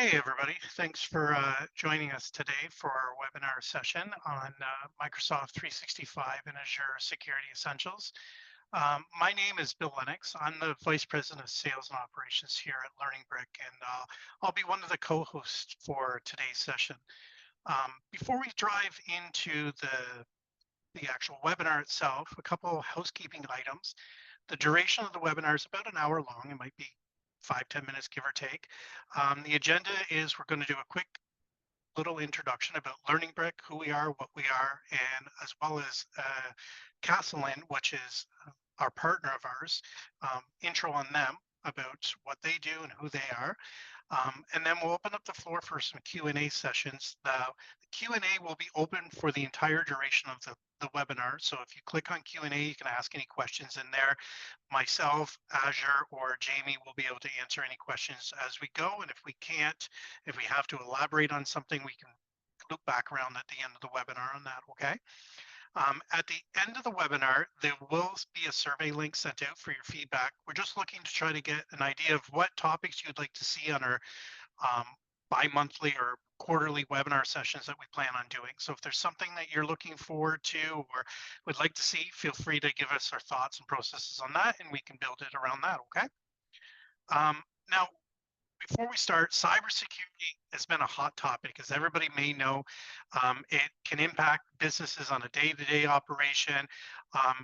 Hey, everybody. Thanks for joining us today for our webinar session on Microsoft 365 and Azure Security Essentials. My name is Bill Lennox. I'm the Vice President of Sales and Operations here at LearningBrick, and I'll be one of the co-hosts for today's session. Before we dive into the actual webinar itself, a couple of housekeeping items. The duration of the webinar is about an hour long. It might be 5-10 minutes, give or take. The agenda is we're going to do a quick little introduction about LearningBrick, who we are, what we are, and as well as Castellan, which is our partner of ours, intro on them about what they do and who they are. And then we'll open up the floor for some Q&A sessions. The Q&A will be open for the entire duration of the webinar. So if you click on Q&A, you can ask any questions in there. Myself, Azure, or Jamie will be able to answer any questions as we go. And if we can't, if we have to elaborate on something, we can loop back around at the end of the webinar on that, okay? At the end of the webinar, there will be a survey link sent out for your feedback. We're just looking to try to get an idea of what topics you'd like to see on our bi-monthly or quarterly webinar sessions that we plan on doing. So if there's something that you're looking forward to or would like to see, feel free to give us our thoughts and processes on that, and we can build it around that, okay? Now, before we start, cybersecurity has been a hot topic, as everybody may know. It can impact businesses on a day-to-day operation.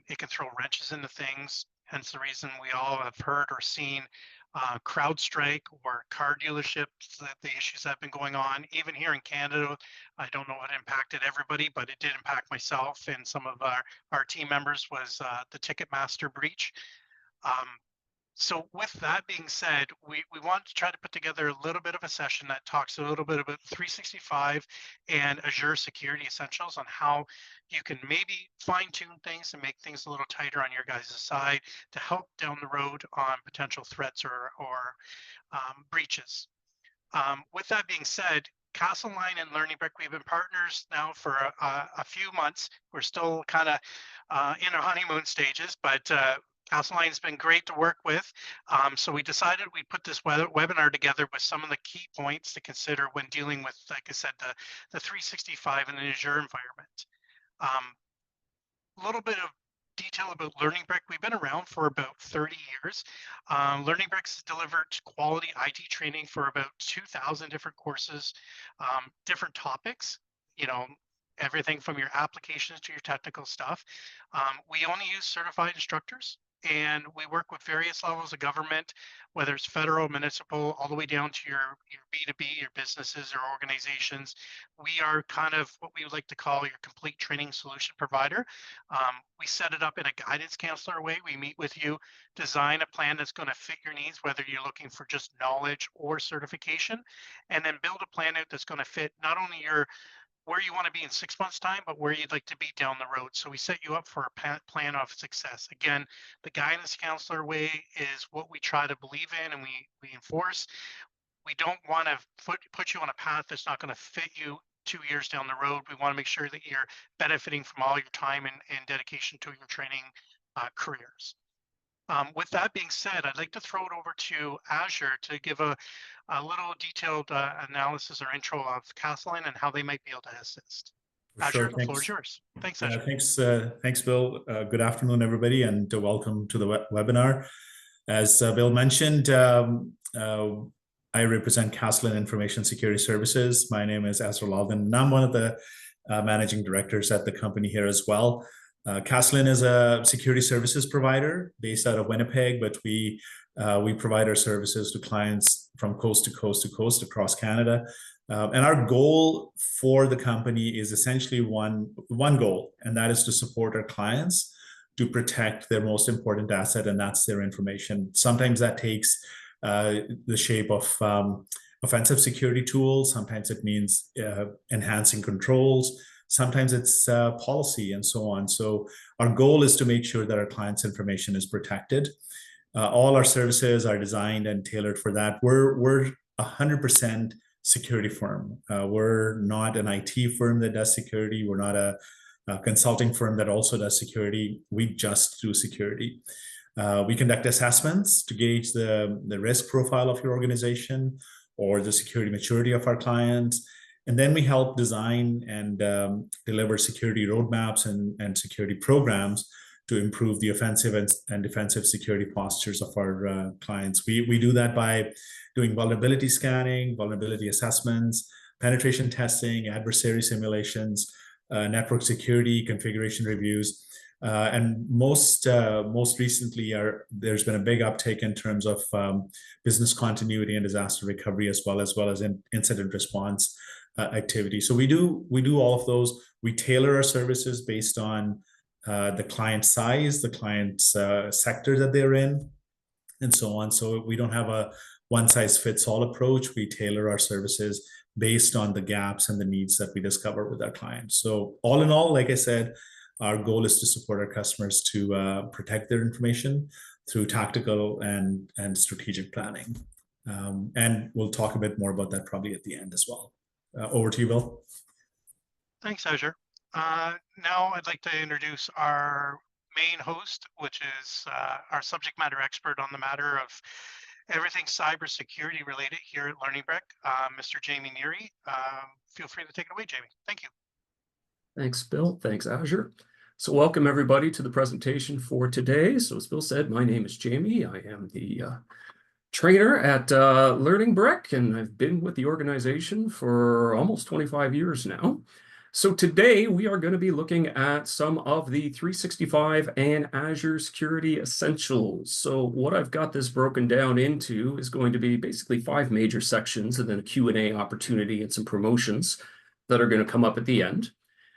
It can throw wrenches into things, hence the reason we all have heard or seen CrowdStrike or car dealerships, the issues that have been going on. Even here in Canada, I don't know what impacted everybody, but it did impact myself and some of our team members was the Ticketmaster breach. So with that being said, we want to try to put together a little bit of a session that talks a little bit about 365 and Azure Security Essentials on how you can maybe fine tune things and make things a little tighter on your guys' side to help down the road on potential threats or breaches. With that being said, Castellan and LearningBrick, we've been partners now for a few months. We're still kind of in our honeymoon stages, but Castellan has been great to work with. So we decided we'd put this webinar together with some of the key points to consider when dealing with, like I said, the 365 and the Azure environment. A little bit of detail about LearningBrick. We've been around for about 30 years. LearningBrick's delivered quality IT training for about 2,000 different courses, different topics, you know, everything from your applications to your technical stuff. We only use certified instructors, and we work with various levels of government, whether it's federal, municipal, all the way down to your B2B, your businesses or organizations. We are kind of what we would like to call your complete training solution provider. We set it up in a guidance counselor way. We meet with you, design a plan that's going to fit your needs, whether you're looking for just knowledge or certification, and then build a plan out that's going to fit not only where you want to be in 6 months' time, but where you'd like to be down the road. So we set you up for a plan of success. Again, the guidance counselor way is what we try to believe in and we enforce. We don't want to put you on a path that's not going to fit you 2 years down the road. We want to make sure that you're benefiting from all your time and dedication to your training careers. With that being said, I'd like to throw it over to Azure to give a little detailed analysis or intro of Castellan and how they might be able to assist. Azure, the floor is yours. Thanks, Azure. Thanks, Bill. Good afternoon, everybody, and welcome to the webinar. As Bill mentioned, I represent Castellan Information Security Services. My name is Azure Lalden, and I'm one of the managing directors at the company here as well. Castellan is a security services provider based out of Winnipeg, but we provide our services to clients from coast to coast to coast across Canada. And our goal for the company is essentially one goal, and that is to support our clients to protect their most important asset, and that's their information. Sometimes that takes the shape of offensive security tools. Sometimes it means enhancing controls. Sometimes it's policy and so on. So our goal is to make sure that our clients' information is protected. All our services are designed and tailored for that. We're 100% security firm. We're not an IT firm that does security. We're not a consulting firm that also does security. We just do security. We conduct assessments to gauge the risk profile of your organization. or the security maturity of our clients. And then we help design and deliver security roadmaps and security programs to improve the offensive and defensive security postures of our clients. We do that by doing vulnerability scanning, vulnerability assessments, penetration testing, adversary simulations, network security, configuration reviews. And most recently, there's been a big uptake in terms of business continuity and disaster recovery, as well as incident response activity. So we do all of those. We tailor our services based on the client size, the client's sector that they're in, and so on. So we don't have a one size fits all approach. We tailor our services based on the gaps and the needs that we discover with our clients. So all in all, like I said, our goal is to support our customers to protect their information through tactical and strategic planning. And we'll talk a bit more about that probably at the end as well. Over to you, Bill. Thanks, Azure. Now I'd like to introduce our main host, which is our subject matter expert on the matter of everything cybersecurity related here at LearningBrick, Mr. Jamie Neary. Feel free to take it away, Jamie. Thank you. Thanks, Bill. Thanks, Azure. So welcome everybody to the presentation for today. So as Bill said, my name is Jamie. I am the trainer at LearningBrick, and I've been with the organization for almost 25 years now. So today we are going to be looking at some of the 365 and Azure security essentials. So what I've got this broken down into is going to be basically 5 major sections and then a Q&A opportunity and some promotions that are going to come up at the end.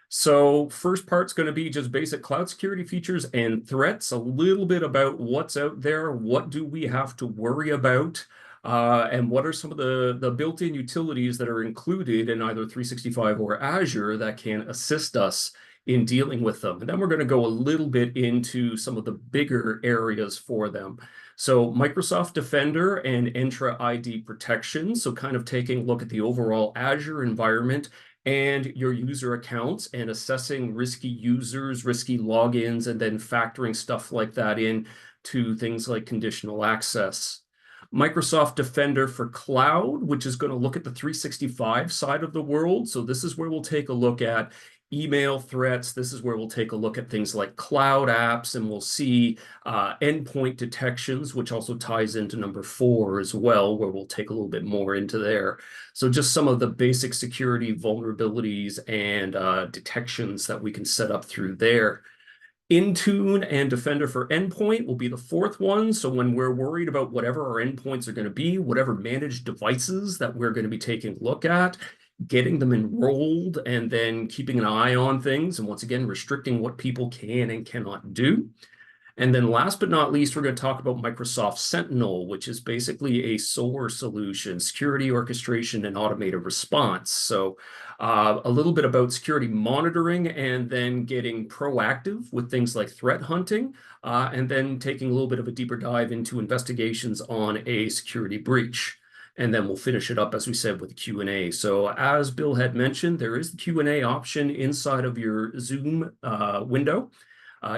So first part's going to be just basic cloud security features and threats, a little bit about what's out there, what do we have to worry about, and what are some of the built-in utilities that are included in either 365 or Azure that can assist us in dealing with them. And then we're going to go a little bit into some of the bigger areas for them. So Microsoft Defender and Entra ID protection, so kind of taking a look at the overall Azure environment and your user accounts and assessing risky users, risky logins, and then factoring stuff like that in to things like conditional access. Microsoft Defender for Cloud, which is going to look at the 365 side of the world. So this is where we'll take a look at email threats. This is where we'll take a look at things like cloud apps, and we'll see endpoint detections, which also ties into number 4 as well, where we'll take a little bit more into there. So just some of the basic security vulnerabilities and detections that we can set up through there. Intune and Defender for Endpoint will be the 4th one. So when we're worried about whatever our endpoints are going to be, whatever managed devices that we're going to be taking a look at, getting them enrolled and then keeping an eye on things. And once again, restricting what people can and cannot do. And then last but not least, we're going to talk about Microsoft Sentinel, which is basically a SOAR solution, security orchestration and automated response. So a little bit about security monitoring and then getting proactive with things like threat hunting, and then taking a little bit of a deeper dive into investigations on a security breach. And then we'll finish it up, as we said, with the Q&A. So as Bill had mentioned, there is the Q&A option inside of your Zoom window.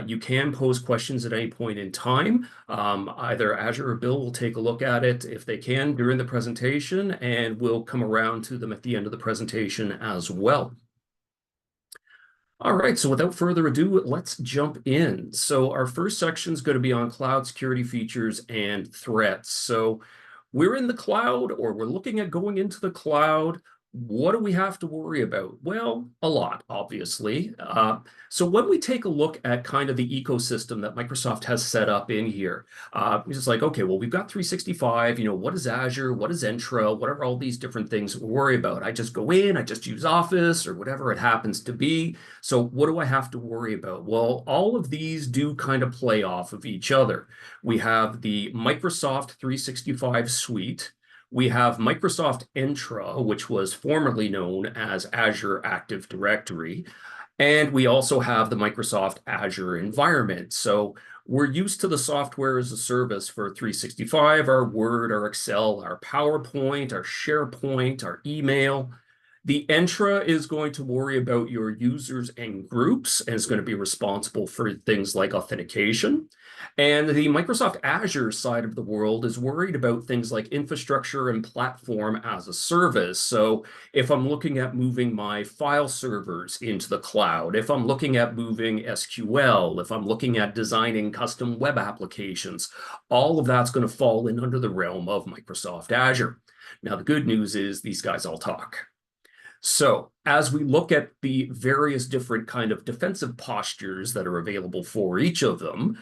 You can pose questions at any point in time. Either Azure or Bill will take a look at it if they can during the presentation, and we'll come around to them at the end of the presentation as well. All right, so without further ado, let's jump in. So our first section is going to be on cloud security features and threats. So we're in the cloud, or we're looking at going into the cloud. What do we have to worry about? Well, a lot, obviously. So when we take a look at kind of the ecosystem that Microsoft has set up in here, it's just like, okay, well, we've got 365, what is Azure? What is Entra? What are all these different things we worry about? I just go in, I just use Office or whatever it happens to be. So what do I have to worry about? Well, all of these do kind of play off of each other. We have the Microsoft 365 suite. We have Microsoft Entra, which was formerly known as Azure Active Directory. And we also have the Microsoft Azure environment. So we're used to the software as a service for 365, our Word, our Excel, our PowerPoint, our SharePoint, our email. The Entra is going to worry about your users and groups and is going to be responsible for things like authentication. And the Microsoft Azure side of the world is worried about things like infrastructure and platform as a service. So if I'm looking at moving my file servers into the cloud, if I'm looking at moving SQL, if I'm looking at designing custom web applications, all of that's going to fall in under the realm of Microsoft Azure. Now, the good news is these guys all talk. So as we look at the various different kind of defensive postures that are available for each of them,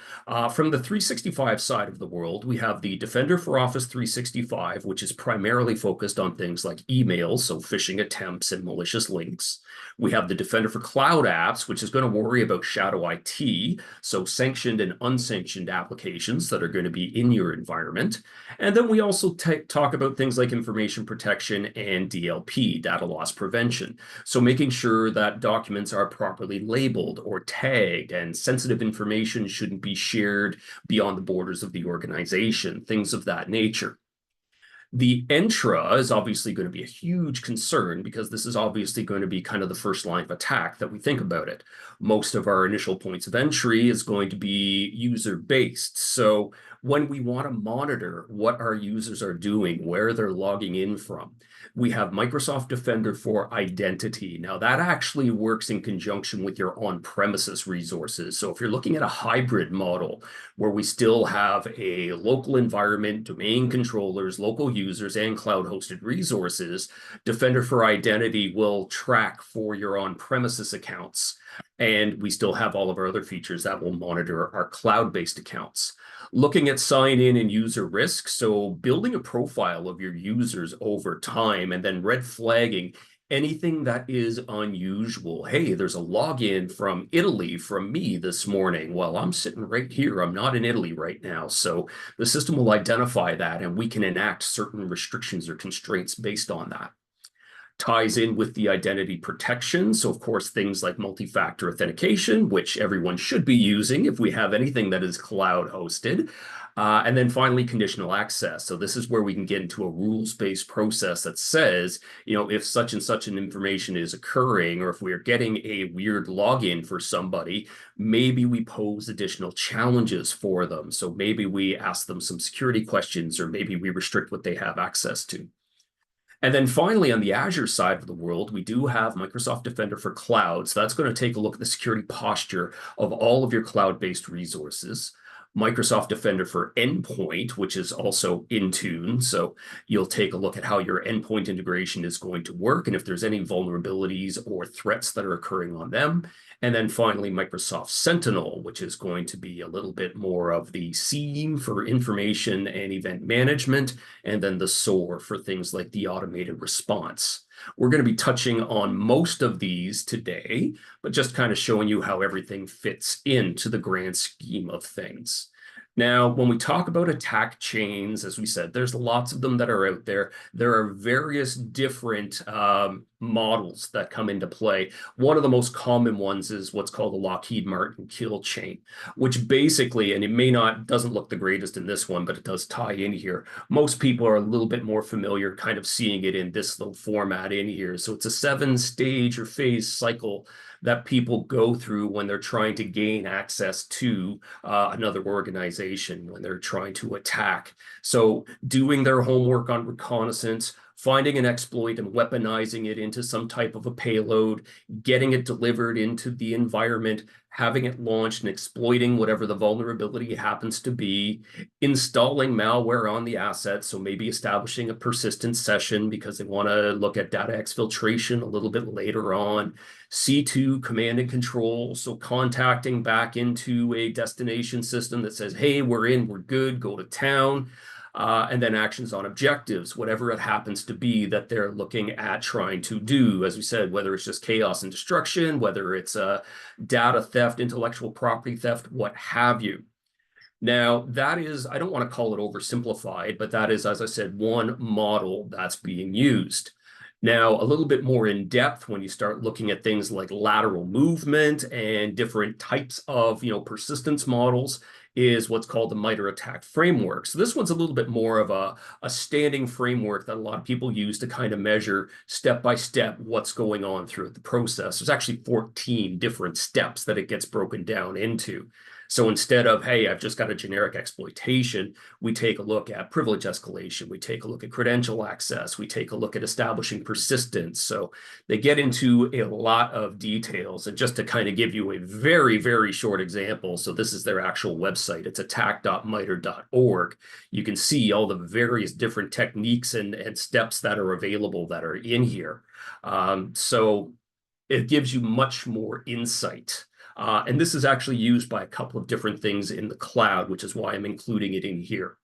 from the 365 side of the world, we have the Defender for Office 365, which is primarily focused on things like emails, so phishing attempts and malicious links. We have the Defender for Cloud Apps, which is going to worry about shadow IT, so sanctioned and unsanctioned applications that are going to be in your environment. And then we also talk about things like information protection and DLP, data loss prevention. So making sure that documents are properly labeled or tagged and sensitive information shouldn't be shared beyond the borders of the organization, things of that nature. The Entra is obviously going to be a huge concern because this is obviously going to be kind of the first line of attack that we think about it. Most of our initial points of entry is going to be user-based. So when we want to monitor what our users are doing, where they're logging in from, we have Microsoft Defender for Identity. Now, that actually works in conjunction with your on-premises resources. So if you're looking at a hybrid model where we still have a local environment, domain controllers, local users, and cloud-hosted resources, Defender for Identity will track for your on-premises accounts. And we still have all of our other features that will monitor our cloud-based accounts. Looking at sign-in and user risk, so building a profile of your users over time and then red flagging anything that is unusual. Hey, there's a login from Italy from me this morning. Well, I'm sitting right here. I'm not in Italy right now. So the system will identify that and we can enact certain restrictions or constraints based on that. Ties in with the identity protection. So of course, things like multi-factor authentication, which everyone should be using if we have anything that is cloud hosted. And then finally, conditional access. So this is where we can get into a rules-based process that says, you know, if such and such an information is occurring, or if we're getting a weird login for somebody, maybe we pose additional challenges for them. So maybe we ask them some security questions, or maybe we restrict what they have access to. And then finally, on the Azure side of the world, we do have Microsoft Defender for Cloud. So that's going to take a look at the security posture of all of your cloud-based resources. Microsoft Defender for Endpoint, which is also Intune. So you'll take a look at how your endpoint integration is going to work and if there's any vulnerabilities or threats that are occurring on them. And then finally, Microsoft Sentinel, which is going to be a little bit more of the SIEM for information and event management, and then the SOAR for things like the automated response. We're going to be touching on most of these today, but just kind of showing you how everything fits into the grand scheme of things. Now, when we talk about attack chains, as we said, there's lots of them that are out there. There are various different models that come into play. One of the most common ones is what's called the Lockheed Martin kill chain, which basically, and it doesn't look the greatest in this one, but it does tie in here. Most people are a little bit more familiar kind of seeing it in this little format in here. So it's a 7-stage or phase cycle that people go through when they're trying to gain access to another organization, when they're trying to attack. So doing their homework on reconnaissance, finding an exploit and weaponizing it into some type of a payload, getting it delivered into the environment, having it launched and exploiting whatever the vulnerability happens to be, installing malware on the asset, so maybe establishing a persistent session because they want to look at data exfiltration a little bit later on, C2 command and control, so contacting back into a destination system that says, hey, we're in, we're good, go to town. And then actions on objectives, whatever it happens to be that they're looking at trying to do. As we said, whether it's just chaos and destruction, whether it's data theft, intellectual property theft, what have you. Now, that is, I don't want to call it oversimplified, but that is, as I said, one model that's being used. Now, a little bit more in depth when you start looking at things like lateral movement and different types of, persistence models is what's called the MITRE ATT&CK framework. So this one's a little bit more of a standing framework that a lot of people use to kind of measure step by step what's going on throughout the process. There's actually 14 different steps that it gets broken down into. So instead of, hey, I've just got a generic exploitation, we take a look at privilege escalation, we take a look at credential access, we take a look at establishing persistence. So they get into a lot of details. And just to kind of give you a very, very short example, so this is their actual website. It's attack.mitre.org. You can see all the various different techniques and steps that are available that are in here. So it gives you much more insight. And this is actually used by a couple of different things in the cloud, which is why I'm including it in here.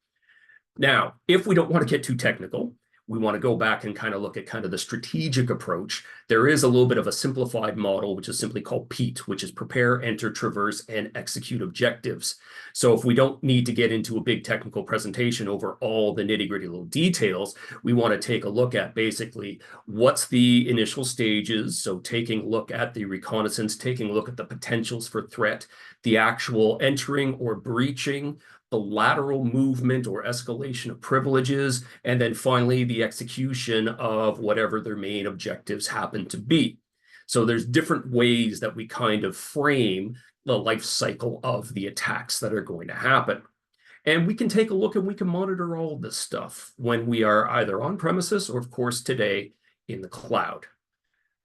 Now, if we don't want to get too technical, we want to go back and kind of look at kind of the strategic approach. There is a little bit of a simplified model, which is simply called PEAT, which is prepare, enter, traverse, and execute objectives. So if we don't need to get into a big technical presentation over all the nitty-gritty little details, we want to take a look at basically what's the initial stages. So taking a look at the reconnaissance, taking a look at the potentials for threat, the actual entering or breaching, the lateral movement or escalation of privileges, and then finally the execution of whatever their main objectives happen to be. So there's different ways that we kind of frame the life cycle of the attacks that are going to happen. And we can take a look and we can monitor all of this stuff when we are either on premises or, of course, today in the cloud.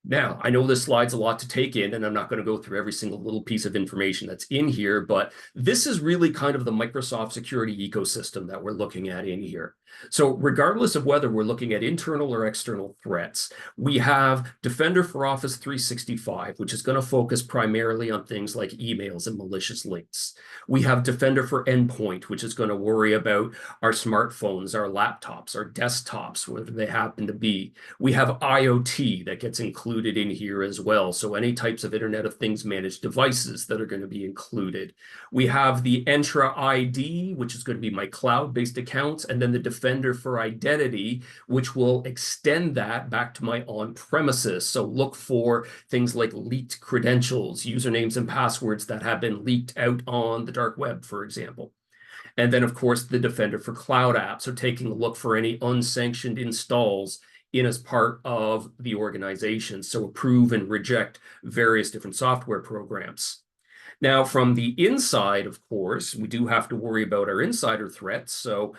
Now, I know this slide's a lot to take in, and I'm not going to go through every single little piece of information that's in here, but this is really kind of the Microsoft security ecosystem that we're looking at in here. So regardless of whether we're looking at internal or external threats, we have Defender for Office 365, which is going to focus primarily on things like emails and malicious links. We have Defender for Endpoint, which is going to worry about our smartphones, our laptops, our desktops, whatever they happen to be. We have IoT that gets included in here as well. So any types of Internet of Things managed devices that are going to be included. We have the Entra ID, which is going to be my cloud-based accounts, and then the Defender for Identity, which will extend that back to my on-premises. So look for things like leaked credentials, usernames and passwords that have been leaked out on the dark web, for example. And then, of course, the Defender for Cloud Apps, so taking a look for any unsanctioned installs in as part of the organization. So approve and reject various different software programs. Now, from the inside, of course, we do have to worry about our insider threats. So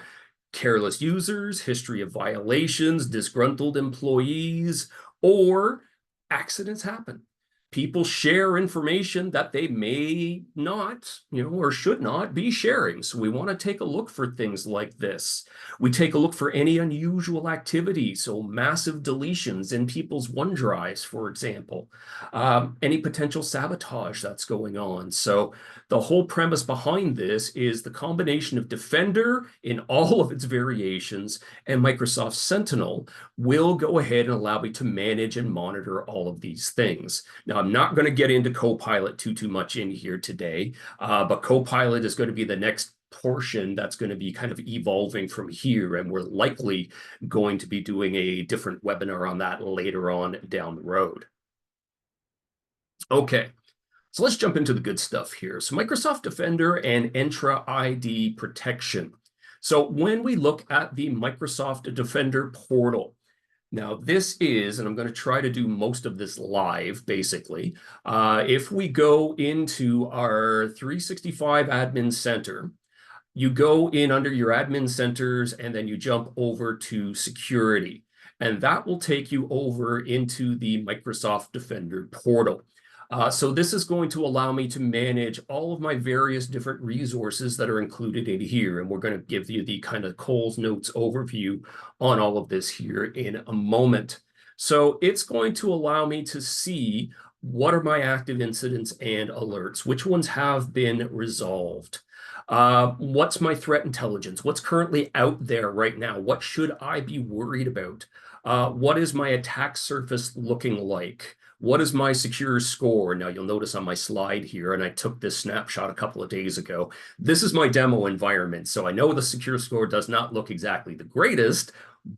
careless users, history of violations, disgruntled employees, or accidents happen. People share information that they may not, or should not be sharing. So we want to take a look for things like this. We take a look for any unusual activity. So massive deletions in people's OneDrives, for example, any potential sabotage that's going on. So the whole premise behind this is the combination of Defender in all of its variations and Microsoft Sentinel will go ahead and allow me to manage and monitor all of these things. Now, I'm not going to get into Copilot too much in here today, but Copilot is going to be the next portion that's going to be kind of evolving from here, and we're likely going to be doing a different webinar on that later on down the road. Okay, so let's jump into the good stuff here. So Microsoft Defender and Entra ID protection. So when we look at the Microsoft Defender portal, now this is, and I'm going to try to do most of this live, basically. If we go into our 365 Admin Center, you go in under your admin centers and then you jump over to security. And that will take you over into the Microsoft Defender portal. So this is going to allow me to manage all of my various different resources that are included in here. And we're going to give you the kind of Coles Notes overview on all of this here in a moment. So it's going to allow me to see what are my active incidents and alerts, which ones have been resolved. What's my threat intelligence? What's currently out there right now? What should I be worried about? What is my attack surface looking like? What is my secure score? Now, you'll notice on my slide here, and I took this snapshot a couple of days ago, this is my demo environment. So I know the secure score does not look exactly the greatest,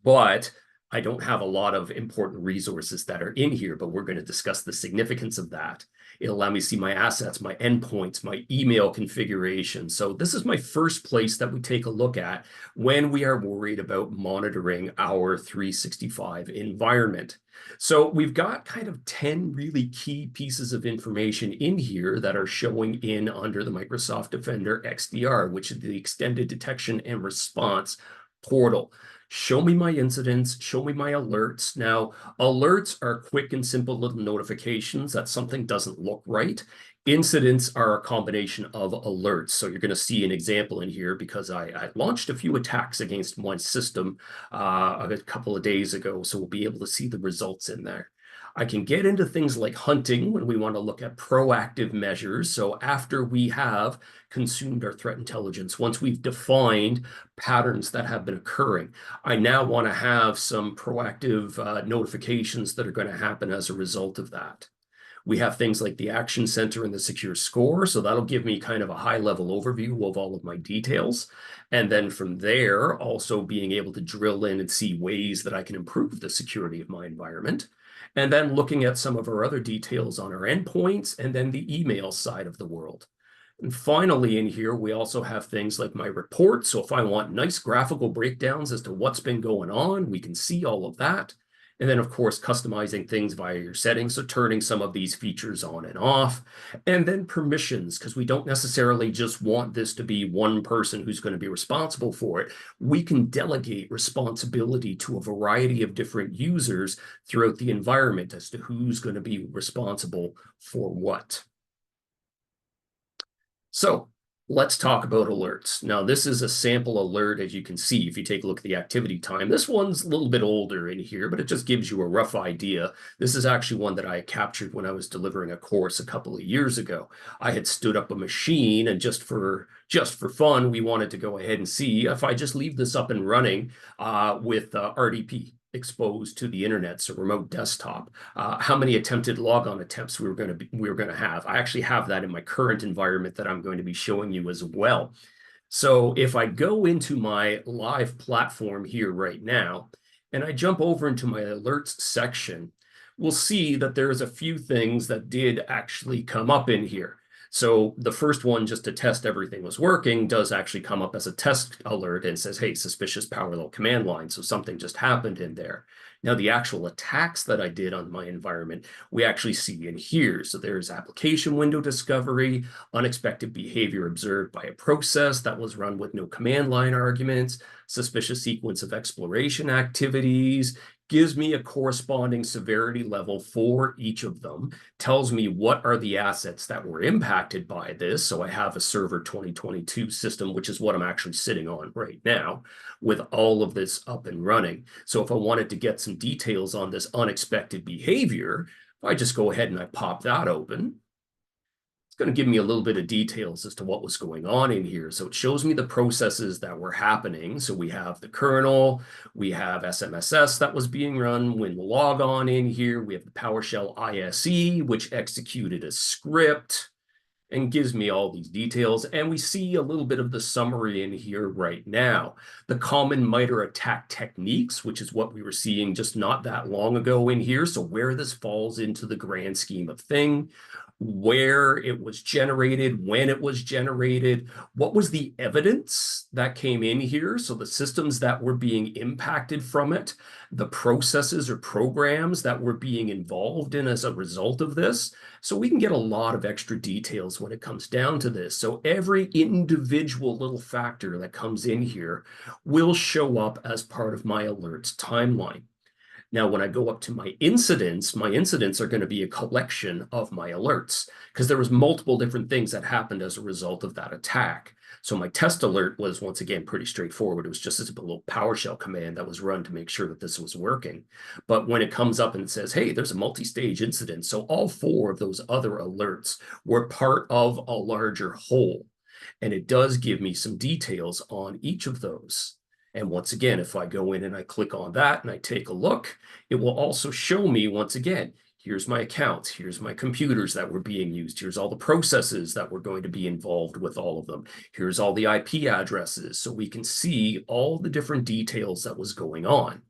but I don't have a lot of important resources that are in here, but we're going to discuss the significance of that. It'll allow me to see my assets, my endpoints, my email configuration. So this is my first place that we take a look at when we are worried about monitoring our 365 environment. So we've got kind of 10 really key pieces of information in here that are showing in under the Microsoft Defender XDR, which is the Extended Detection and Response portal. Show me my incidents, show me my alerts. Now, alerts are quick and simple little notifications that something doesn't look right. Incidents are a combination of alerts. So you're going to see an example in here because I launched a few attacks against one system a couple of days ago. So we'll be able to see the results in there. I can get into things like hunting when we want to look at proactive measures. So after we have consumed our threat intelligence, once we've defined patterns that have been occurring, I now want to have some proactive notifications that are going to happen as a result of that. We have things like the Action Center and the Secure Score. So that'll give me kind of a high-level overview of all of my details. And then from there, also being able to drill in and see ways that I can improve the security of my environment. And then looking at some of our other details on our endpoints and then the email side of the world. And finally, in here, we also have things like my report. So if I want nice graphical breakdowns as to what's been going on, we can see all of that. And then, of course, customizing things via your settings, so turning some of these features on and off. And then permissions, because we don't necessarily just want this to be one person who's going to be responsible for it. We can delegate responsibility to a variety of different users throughout the environment as to who's going to be responsible for what. So let's talk about alerts. Now, this is a sample alert, as you can see, if you take a look at the activity time. This one's a little bit older in here, but it just gives you a rough idea. This is actually one that I captured when I was delivering a course a couple of years ago. I had stood up a machine, and just for fun, we wanted to go ahead and see if I just leave this up and running with RDP exposed to the internet, so remote desktop, how many attempted logon attempts we were going to have. I actually have that in my current environment that I'm going to be showing you as well. So if I go into my live platform here right now, and I jump over into my alerts section, we'll see that there's a few things that did actually come up in here. So the first one, just to test everything was working, does actually come up as a test alert and says, hey, suspicious parallel command line. So something just happened in there. Now, the actual attacks that I did on my environment, we actually see in here. So there's application window discovery, unexpected behavior observed by a process that was run with no command line arguments, suspicious sequence of exploration activities, gives me a corresponding severity level for each of them, tells me what are the assets that were impacted by this. So I have a server 2022 system, which is what I'm actually sitting on right now, with all of this up and running. So if I wanted to get some details on this unexpected behavior, if I just go ahead and I pop that open, it's going to give me a little bit of details as to what was going on in here. So it shows me the processes that were happening. So we have the kernel, we have SMSS that was being run when the logon in here. We have the PowerShell ISE, which executed a script and gives me all these details. And we see a little bit of the summary in here right now. The common MITRE attack techniques, which is what we were seeing just not that long ago in here. So where this falls into the grand scheme of thing, where it was generated, when it was generated, what was the evidence that came in here, so the systems that were being impacted from it, the processes or programs that were being involved in as a result of this. So we can get a lot of extra details when it comes down to this. So every individual little factor that comes in here will show up as part of my alerts timeline. Now, when I go up to my incidents are going to be a collection of my alerts because there was multiple different things that happened as a result of that attack. So my test alert was, once again, pretty straightforward. It was just a little PowerShell command that was run to make sure that this was working. But when it comes up and it says, hey, there's a multi-stage incident. So all 4 of those other alerts were part of a larger whole. And it does give me some details on each of those. And once again, if I go in and I click on that and I take a look, it will also show me, once again, here's my accounts, here's my computers that were being used, here's all the processes that were going to be involved with all of them, here's all the IP addresses, so we can see all the different details that was going on.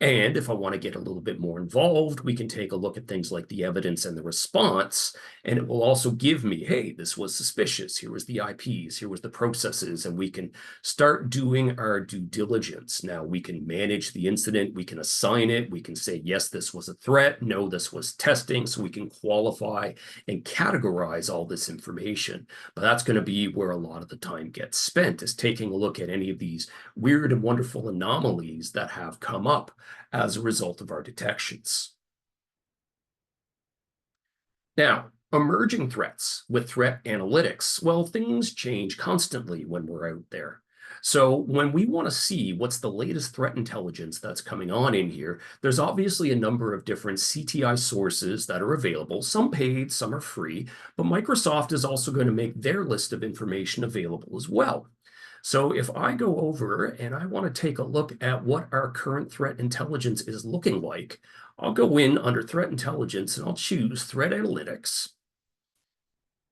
And if I want to get a little bit more involved, we can take a look at things like the evidence and the response, and it will also give me, hey, this was suspicious. Here was the IPs, here was the processes, and we can start doing our due diligence. Now we can manage the incident, we can assign it, we can say, yes, this was a threat, no, this was testing, so we can qualify and categorize all this information. But that's going to be where a lot of the time gets spent, is taking a look at any of these weird and wonderful anomalies that have come up as a result of our detections. Now, emerging threats with threat analytics, well, things change constantly when we're out there. So when we want to see what's the latest threat intelligence that's coming on in here, there's obviously a number of different CTI sources that are available, some paid, some are free, but Microsoft is also going to make their list of information available as well. So if I go over and I want to take a look at what our current threat intelligence is looking like, I'll go in under threat intelligence and I'll choose threat analytics.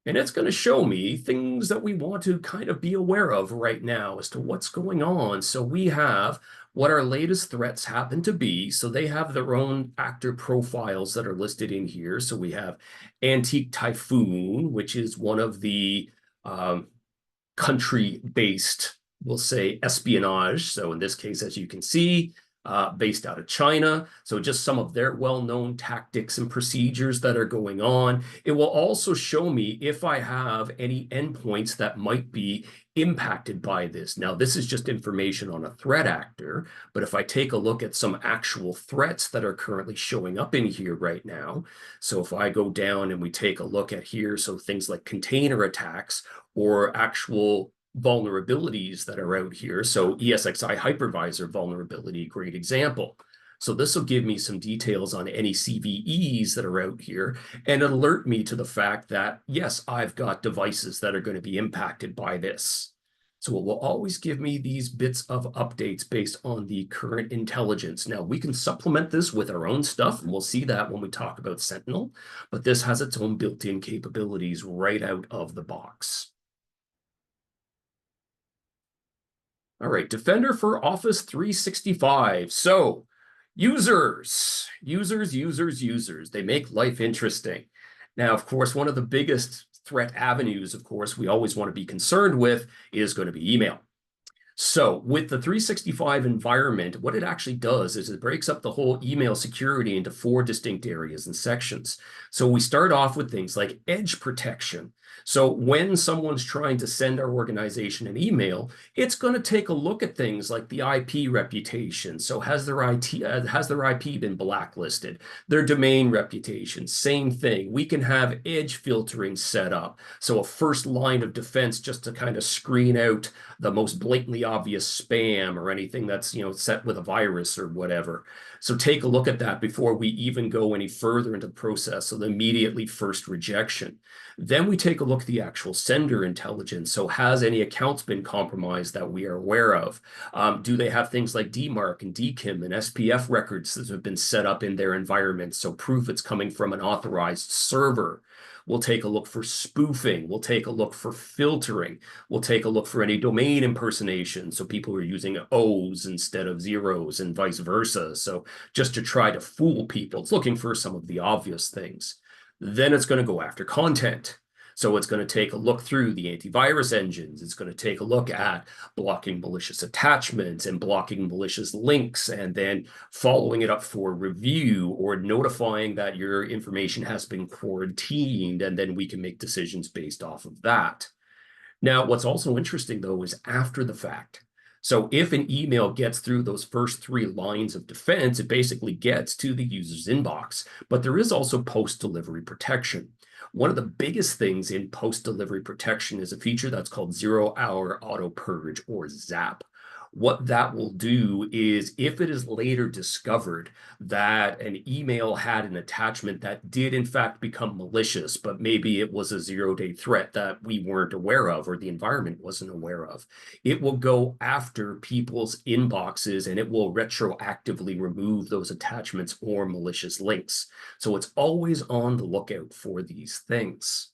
And it's going to show me things that we want to kind of be aware of right now as to what's going on. So we have what our latest threats happen to be. So they have their own actor profiles that are listed in here. So we have Antique Typhoon, which is one of the country-based, we'll say, espionage. So in this case, as you can see, based out of China. So just some of their well-known tactics and procedures that are going on. It will also show me if I have any endpoints that might be impacted by this. Now, this is just information on a threat actor, but if I take a look at some actual threats that are currently showing up in here right now, so if I go down and we take a look at here, so things like container attacks or actual vulnerabilities that are out here. So ESXi hypervisor vulnerability, great example. So this will give me some details on any CVEs that are out here and alert me to the fact that, yes, I've got devices that are going to be impacted by this. So it will always give me these bits of updates based on the current intelligence. Now, we can supplement this with our own stuff, and we'll see that when we talk about Sentinel, but this has its own built-in capabilities right out of the box. All right, Defender for Office 365. So users, they make life interesting. Now, of course, one of the biggest threat avenues, of course, we always want to be concerned with is going to be email. So with the 365 environment, what it actually does is it breaks up the whole email security into 4 distinct areas and sections. So we start off with things like edge protection. So when someone's trying to send our organization an email, it's going to take a look at things like the IP reputation. So has their IP been blacklisted? Their domain reputation, same thing. We can have edge filtering set up. So a first line of defense just to kind of screen out the most blatantly obvious spam or anything that's, set with a virus or whatever. So take a look at that before we even go any further into the process. So the immediately first rejection. Then we take a look at the actual sender intelligence. So has any accounts been compromised that we are aware of? Do they have things like DMARC and DKIM and SPF records that have been set up in their environment? So proof it's coming from an authorized server. We'll take a look for spoofing. We'll take a look for filtering. We'll take a look for any domain impersonation. So people are using O's instead of zeros and vice versa. So just to try to fool people, it's looking for some of the obvious things. Then it's going to go after content. So it's going to take a look through the antivirus engines. It's going to take a look at blocking malicious attachments and blocking malicious links, and then following it up for review or notifying that your information has been quarantined, and then we can make decisions based off of that. Now, what's also interesting, though, is after the fact. So if an email gets through those first 3 lines of defense, it basically gets to the user's inbox. But there is also post-delivery protection. One of the biggest things in post-delivery protection is a feature that's called zero-hour auto purge, or ZAP. What that will do is, if it is later discovered that an email had an attachment that did in fact become malicious, but maybe it was a 0-day threat that we weren't aware of or the environment wasn't aware of, it will go after people's inboxes and it will retroactively remove those attachments or malicious links. So it's always on the lookout for these things.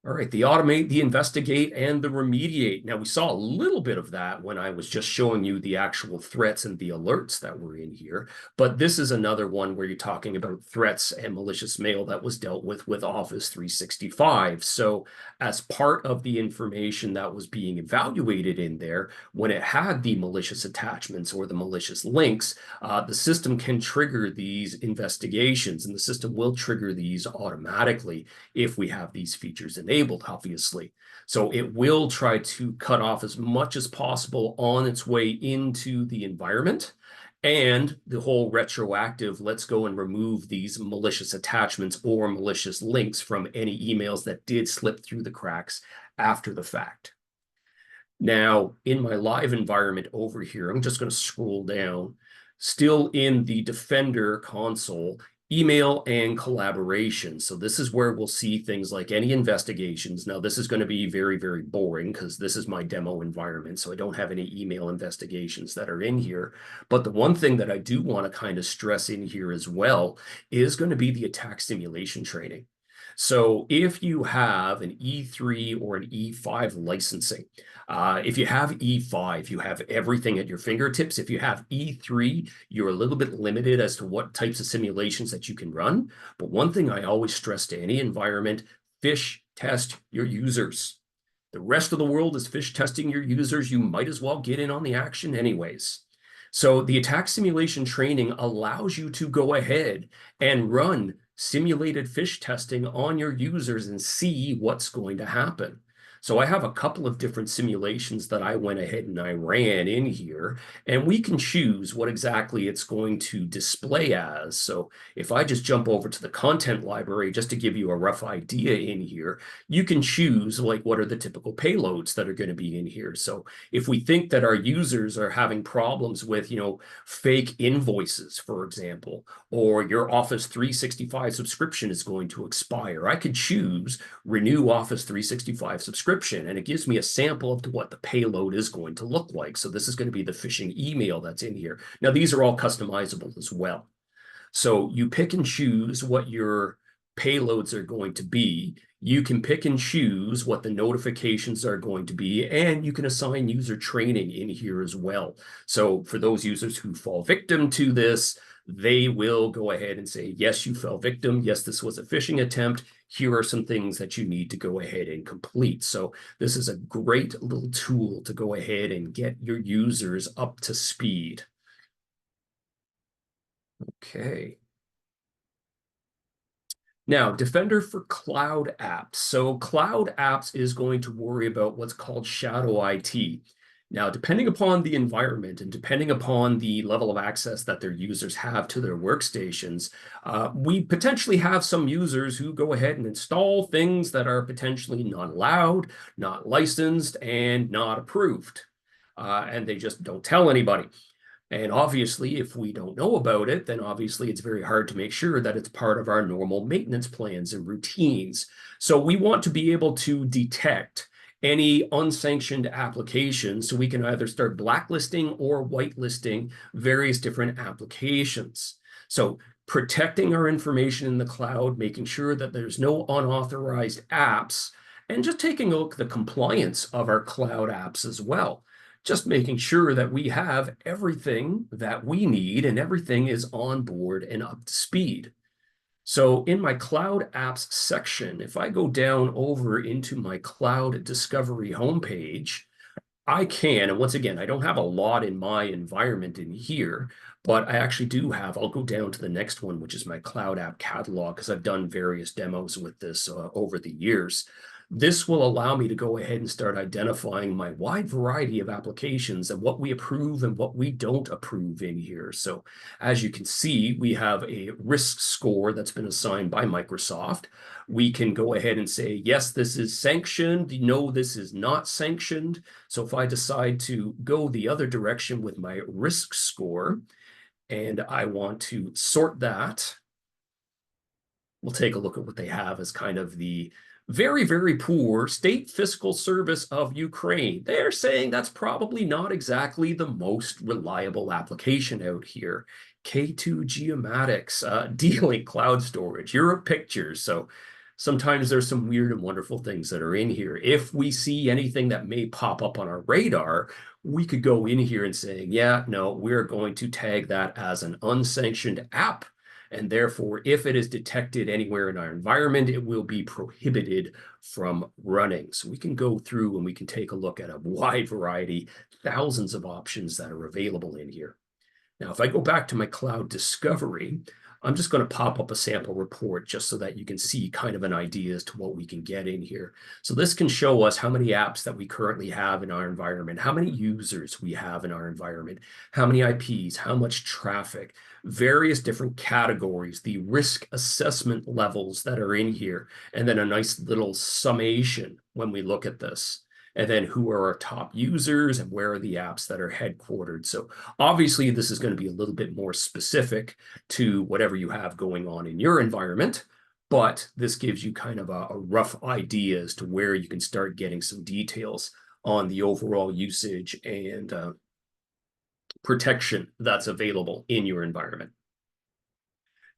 All right, the automate, the investigate, and the remediate. Now, we saw a little bit of that when I was just showing you the actual threats and the alerts that were in here. But this is another one where you're talking about threats and malicious mail that was dealt with Office 365. So as part of the information that was being evaluated in there, when it had the malicious attachments or the malicious links, the system can trigger these investigations, and the system will trigger these automatically if we have these features enabled, obviously. So it will try to cut off as much as possible on its way into the environment. And the whole retroactive, let's go and remove these malicious attachments or malicious links from any emails that did slip through the cracks after the fact. Now, in my live environment over here, I'm just going to scroll down. Still in the Defender console, email and collaboration. So this is where we'll see things like any investigations. Now, this is going to be very, very boring because this is my demo environment, so I don't have any email investigations that are in here. But the one thing that I do want to kind of stress in here as well is going to be the attack simulation training. So if you have an E3 or an E5 licensing, if you have E5, you have everything at your fingertips. If you have E3, you're a little bit limited as to what types of simulations that you can run. But one thing I always stress to any environment, phish test your users. The rest of the world is phish testing your users. You might as well get in on the action anyways. So the attack simulation training allows you to go ahead and run simulated phish testing on your users and see what's going to happen. So I have a couple of different simulations that I went ahead and I ran in here, and we can choose what exactly it's going to display as. So if I just jump over to the content library, just to give you a rough idea in here, you can choose like what are the typical payloads that are going to be in here. So if we think that our users are having problems with, fake invoices, for example, or your Office 365 subscription is going to expire, I could choose renew Office 365 subscription, and it gives me a sample of what the payload is going to look like. So this is going to be the phishing email that's in here. Now, these are all customizable as well. So you pick and choose what your payloads are going to be. You can pick and choose what the notifications are going to be, and you can assign user training in here as well. So for those users who fall victim to this, they will go ahead and say, yes, you fell victim. Yes, this was a phishing attempt. Here are some things that you need to go ahead and complete. So this is a great little tool to go ahead and get your users up to speed. Okay. Now, Defender for Cloud Apps. So Cloud Apps is going to worry about what's called shadow IT. Now, depending upon the environment and depending upon the level of access that their users have to their workstations, we potentially have some users who go ahead and install things that are potentially not allowed, not licensed, and not approved. And they just don't tell anybody. And obviously, if we don't know about it, then obviously it's very hard to make sure that it's part of our normal maintenance plans and routines. So we want to be able to detect any unsanctioned applications so we can either start blacklisting or whitelisting various different applications. So protecting our information in the cloud, making sure that there's no unauthorized apps, and just taking a look at the compliance of our cloud apps as well. Just making sure that we have everything that we need and everything is on board and up to speed. So in my Cloud Apps section, if I go down over into my Cloud Discovery homepage, I can, and once again, I don't have a lot in my environment in here, but I actually do have, I'll go down to the next one, which is my Cloud App Catalog, because I've done various demos with this over the years. This will allow me to go ahead and start identifying my wide variety of applications and what we approve and what we don't approve in here. So as you can see, we have a risk score that's been assigned by Microsoft. We can go ahead and say, yes, this is sanctioned. No, this is not sanctioned. So if I decide to go the other direction with my risk score and I want to sort that, we'll take a look at what they have as kind of the very, very poor State Fiscal Service of Ukraine. They're saying that's probably not exactly the most reliable application out here. K2 Geomatics, D-Link Cloud Storage, Europe Pictures. So Sometimes there's some weird and wonderful things that are in here. If we see anything that may pop up on our radar, we could go in here and say, yeah, no, we're going to tag that as an unsanctioned app. And therefore, if it is detected anywhere in our environment, it will be prohibited from running. So we can go through and we can take a look at a wide variety, thousands of options that are available in here. Now, if I go back to my cloud discovery, I'm just going to pop up a sample report just so that you can see kind of an idea as to what we can get in here. So this can show us how many apps that we currently have in our environment, how many users we have in our environment, how many IPs, how much traffic, various different categories, the risk assessment levels that are in here, and then a nice little summation when we look at this. And then who are our top users and where are the apps that are headquartered. So obviously this is going to be a little bit more specific to whatever you have going on in your environment, but this gives you kind of a rough idea as to where you can start getting some details on the overall usage and protection that's available in your environment.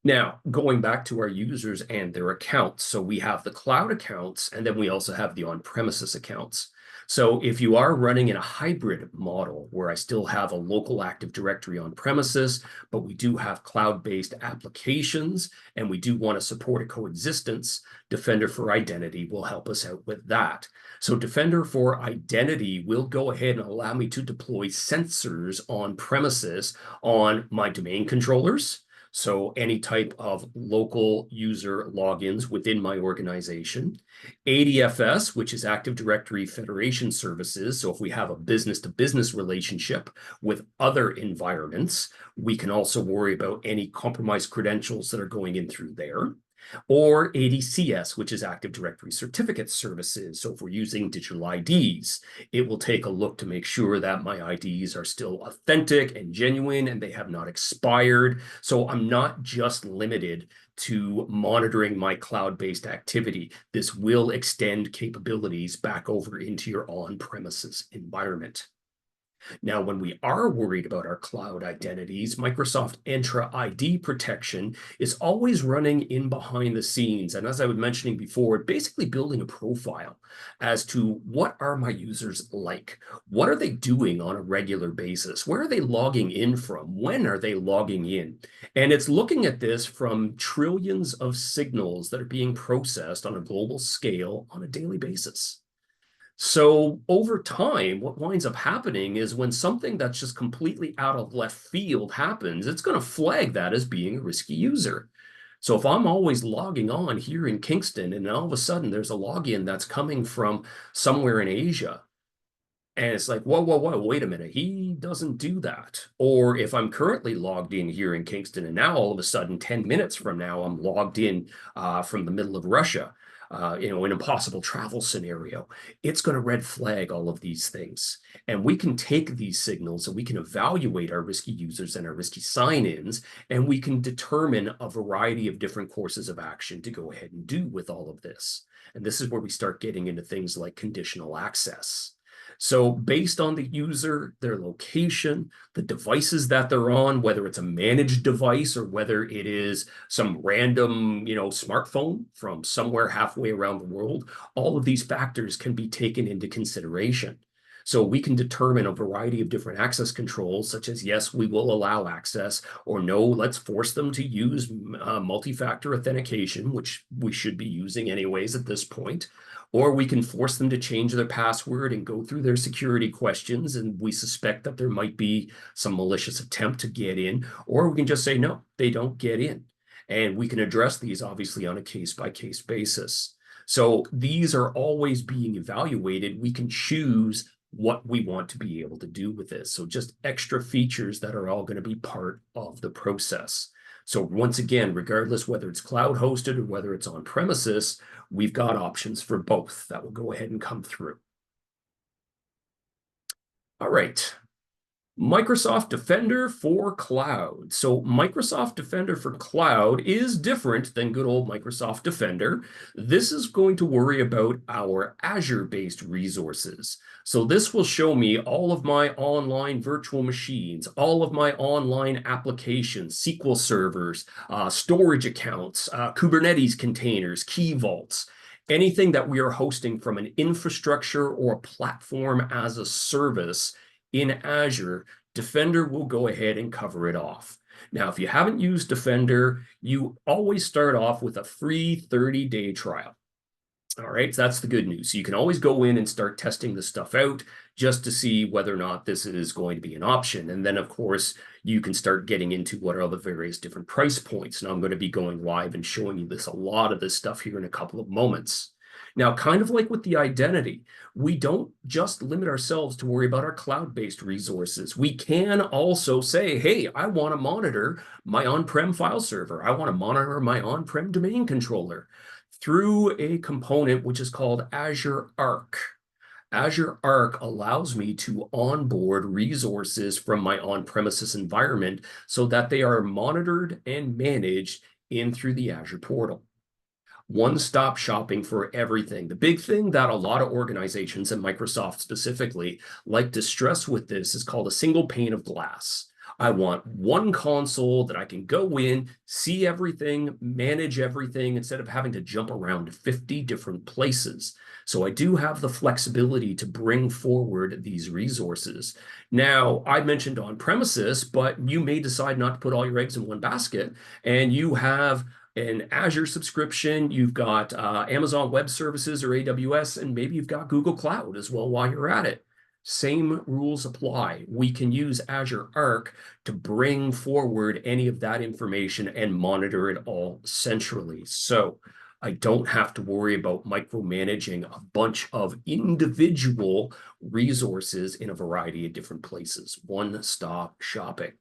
Now, going back to our users and their accounts. So we have the cloud accounts, and then we also have the on-premises accounts. So if you are running in a hybrid model where I still have a local Active Directory on premises, but we do have cloud-based applications, and we do want to support a coexistence, Defender for Identity will help us out with that. So Defender for Identity will go ahead and allow me to deploy sensors on premises on my domain controllers. So any type of local user logins within my organization. ADFS, which is Active Directory Federation Services. So if we have a business-to-business relationship with other environments, we can also worry about any compromised credentials that are going in through there. Or ADCS, which is Active Directory Certificate Services. So if we're using digital IDs, it will take a look to make sure that my IDs are still authentic and genuine and they have not expired. So I'm not just limited to monitoring my cloud-based activity. This will extend capabilities back over into your on-premises environment. Now, when we are worried about our cloud identities, Microsoft Entra ID protection is always running in behind the scenes. And as I was mentioning before, basically building a profile as to what are my users like? What are they doing on a regular basis? Where are they logging in from? When are they logging in? And it's looking at this from trillions of signals that are being processed on a global scale on a daily basis. So over time, what winds up happening is when something that's just completely out of left field happens, it's going to flag that as being a risky user. So if I'm always logging on here in Kingston and all of a sudden there's a login that's coming from somewhere in Asia, and it's like, whoa, wait a minute, he doesn't do that. Or if I'm currently logged in here in Kingston and now all of a sudden 10 minutes from now, I'm logged in from the middle of Russia, in an impossible travel scenario, it's going to red flag all of these things. And we can take these signals and we can evaluate our risky users and our risky sign-ins, and we can determine a variety of different courses of action to go ahead and do with all of this. And this is where we start getting into things like conditional access. So based on the user, their location, the devices that they're on, whether it's a managed device or whether it is some random, smartphone from somewhere halfway around the world, all of these factors can be taken into consideration. So we can determine a variety of different access controls, such as, yes, we will allow access, or no, let's force them to use multi-factor authentication, which we should be using anyways at this point. Or we can force them to change their password and go through their security questions, and we suspect that there might be some malicious attempt to get in, or we can just say, no, they don't get in. And we can address these obviously on a case-by-case basis. So these are always being evaluated. We can choose what we want to be able to do with this. So just extra features that are all going to be part of the process. So once again, regardless whether it's cloud hosted or whether it's on premises, we've got options for both that will go ahead and come through. All right. Microsoft Defender for Cloud. So Microsoft Defender for Cloud is different than good old Microsoft Defender. This is going to worry about our Azure-based resources. So this will show me all of my online virtual machines, all of my online applications, SQL servers, storage accounts, Kubernetes containers, key vaults, anything that we are hosting from an infrastructure or platform as a service in Azure. Defender will go ahead and cover it off. Now, if you haven't used Defender, you always start off with a free 30-day trial. All right, so that's the good news. So you can always go in and start testing the stuff out just to see whether or not this is going to be an option. And then, of course, you can start getting into what are the various different price points. And I'm going to be going live and showing you a lot of this stuff here in a couple of moments. Now, kind of like with the identity, we don't just limit ourselves to worry about our cloud-based resources. We can also say, hey, I want to monitor my on-prem file server. I want to monitor my on-prem domain controller through a component which is called Azure Arc. Azure Arc allows me to onboard resources from my on-premises environment so that they are monitored and managed in through the Azure portal. One-stop shopping for everything. The big thing that a lot of organizations, and Microsoft specifically, like to stress with this is called a single pane of glass. I want one console that I can go in, see everything, manage everything, instead of having to jump around to 50 different places. So I do have the flexibility to bring forward these resources. Now, I mentioned on-premises, but you may decide not to put all your eggs in one basket, and you have an Azure subscription, you've got Amazon Web Services or AWS, and maybe you've got Google Cloud as well while you're at it. Same rules apply. We can use Azure Arc to bring forward any of that information and monitor it all centrally. So I don't have to worry about micromanaging a bunch of individual resources in a variety of different places. One-stop shopping.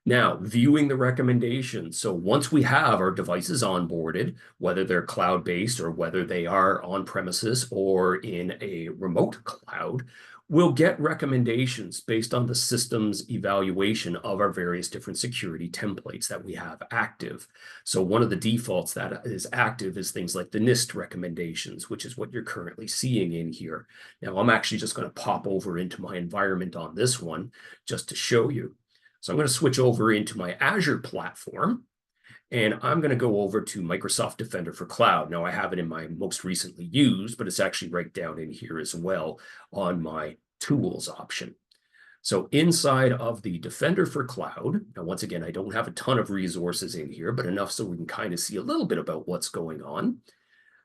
Now, viewing the recommendations. So once we have our devices onboarded, whether they're cloud-based or whether they are on-premises or in a remote cloud, we'll get recommendations based on the system's evaluation of our various different security templates that we have active. So one of the defaults that is active is things like the NIST recommendations, which is what you're currently seeing in here. Now, I'm actually just going to pop over into my environment on this one just to show you. So I'm going to switch over into my Azure platform, and I'm going to go over to Microsoft Defender for Cloud. Now, I have it in my most recently used, but it's actually right down in here as well on my tools option. So inside of the Defender for Cloud, now, once again, I don't have a ton of resources in here, but enough so we can kind of see a little bit about what's going on.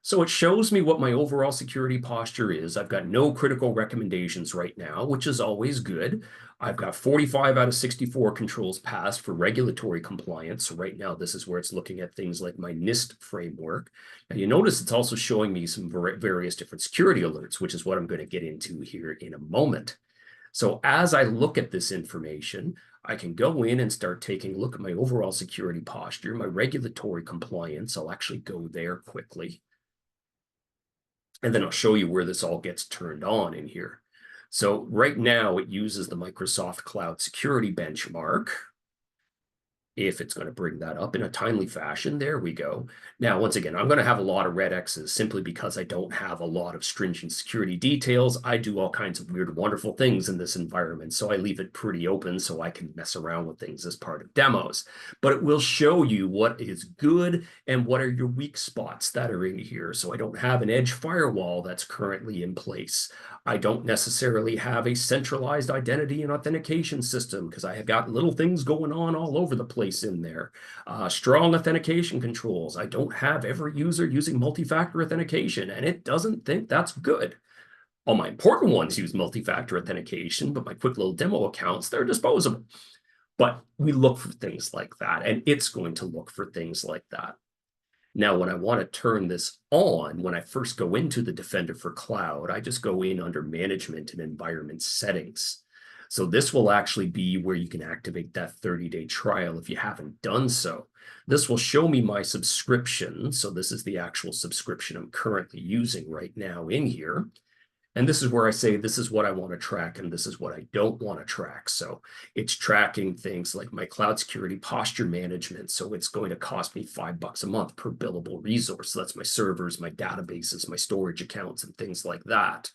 So it shows me what my overall security posture is. I've got no critical recommendations right now, which is always good. I've got 45 out of 64 controls passed for regulatory compliance. So right now, this is where it's looking at things like my NIST framework. Now you notice it's also showing me some various different security alerts, which is what I'm going to get into here in a moment. So as I look at this information, I can go in and start taking a look at my overall security posture, my regulatory compliance. I'll actually go there quickly. And then I'll show you where this all gets turned on in here. So right now it uses the Microsoft Cloud Security Benchmark. If it's going to bring that up in a timely fashion, there we go. Now, once again, I'm going to have a lot of red X's simply because I don't have a lot of stringent security details. I do all kinds of weird, wonderful things in this environment, so I leave it pretty open so I can mess around with things as part of demos. But it will show you what is good and what are your weak spots that are in here. So I don't have an edge firewall that's currently in place. I don't necessarily have a centralized identity and authentication system because I have got little things going on all over the place in there. Strong authentication controls. I don't have every user using multi-factor authentication, and it doesn't think that's good. All my important ones use multi-factor authentication, but my quick little demo accounts, they're disposable. But we look for things like that, and it's going to look for things like that. Now, when I want to turn this on, when I first go into the Defender for Cloud, I just go in under Management and Environment Settings. So this will actually be where you can activate that 30-day trial if you haven't done so. This will show me my subscription. So this is the actual subscription I'm currently using right now in here. And this is where I say, this is what I want to track and this is what I don't want to track. So it's tracking things like my cloud security posture management. So it's going to cost me $5 a month per billable resource. So that's my servers, my databases, my storage accounts, and things like that.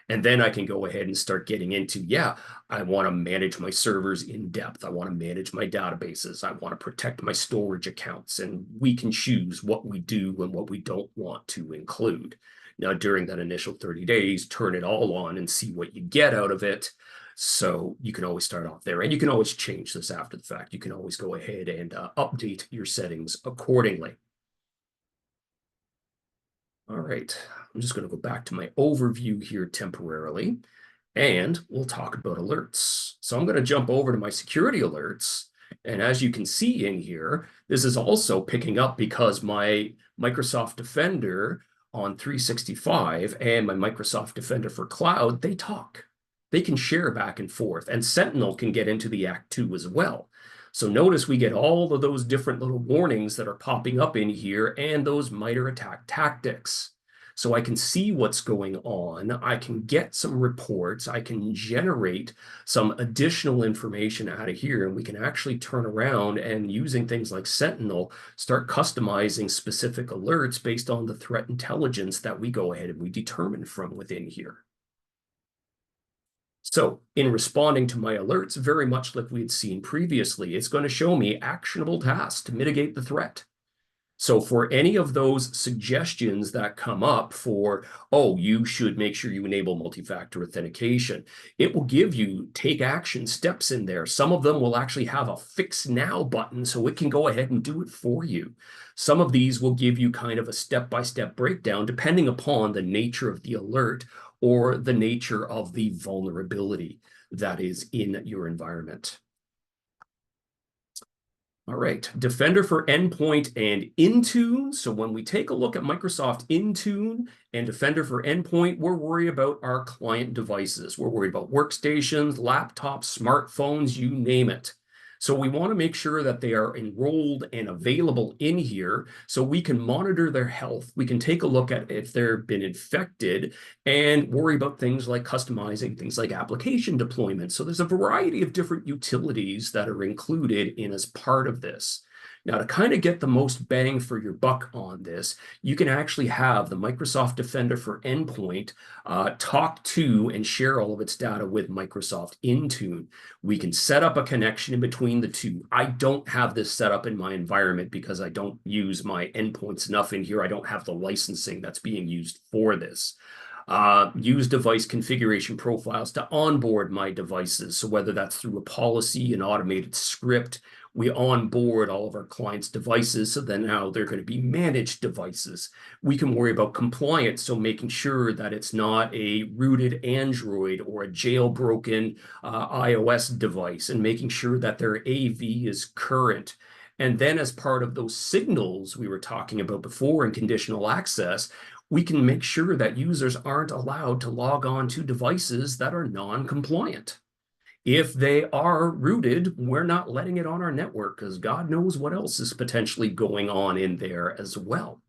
And then I can go ahead and start getting into, yeah, I want to manage my servers in depth. I want to manage my databases. I want to protect my storage accounts. And we can choose what we do and what we don't want to include. Now, during that initial 30 days, turn it all on and see what you get out of it. So you can always start off there. And you can always change this after the fact. You can always go ahead and update your settings accordingly. All right, I'm just going to go back to my overview here temporarily, and we'll talk about alerts. So I'm going to jump over to my security alerts. And as you can see in here, this is also picking up because my Microsoft Defender on 365 and my Microsoft Defender for Cloud, they talk. They can share back and forth, and Sentinel can get into the Act 2 as well. So notice we get all of those different little warnings that are popping up in here and those MITRE attack tactics. So I can see what's going on. I can get some reports. I can generate some additional information out of here, and we can actually turn around and, using things like Sentinel, start customizing specific alerts based on the threat intelligence that we go ahead and we determine from within here. So in responding to my alerts, very much like we had seen previously, it's going to show me actionable tasks to mitigate the threat. So for any of those suggestions that come up for, oh, you should make sure you enable multi-factor authentication, it will give you take action steps in there. Some of them will actually have a fix now button so it can go ahead and do it for you. Some of these will give you kind of a step-by-step breakdown depending upon the nature of the alert or the nature of the vulnerability that is in your environment. All right, Defender for Endpoint and Intune. So when we take a look at Microsoft Intune and Defender for Endpoint, we're worried about our client devices. We're worried about workstations, laptops, smartphones, you name it. So we want to make sure that they are enrolled and available in here so we can monitor their health. We can take a look at if they've been infected and worry about things like customizing, things like application deployment. So there's a variety of different utilities that are included in as part of this. Now, to kind of get the most bang for your buck on this, you can actually have the Microsoft Defender for Endpoint talk to and share all of its data with Microsoft Intune. We can set up a connection in between the two. I don't have this set up in my environment because I don't use my endpoints enough in here. I don't have the licensing that's being used for this. Use device configuration profiles to onboard my devices. So whether that's through a policy, an automated script, we onboard all of our clients' devices, so then now they're going to be managed devices. We can worry about compliance, so making sure that it's not a rooted Android or a jailbroken iOS device, and making sure that their AV is current. And then as part of those signals we were talking about before in conditional access, we can make sure that users aren't allowed to log on to devices that are non-compliant. If they are rooted, we're not letting it on our network because God knows what else is potentially going on in there as well.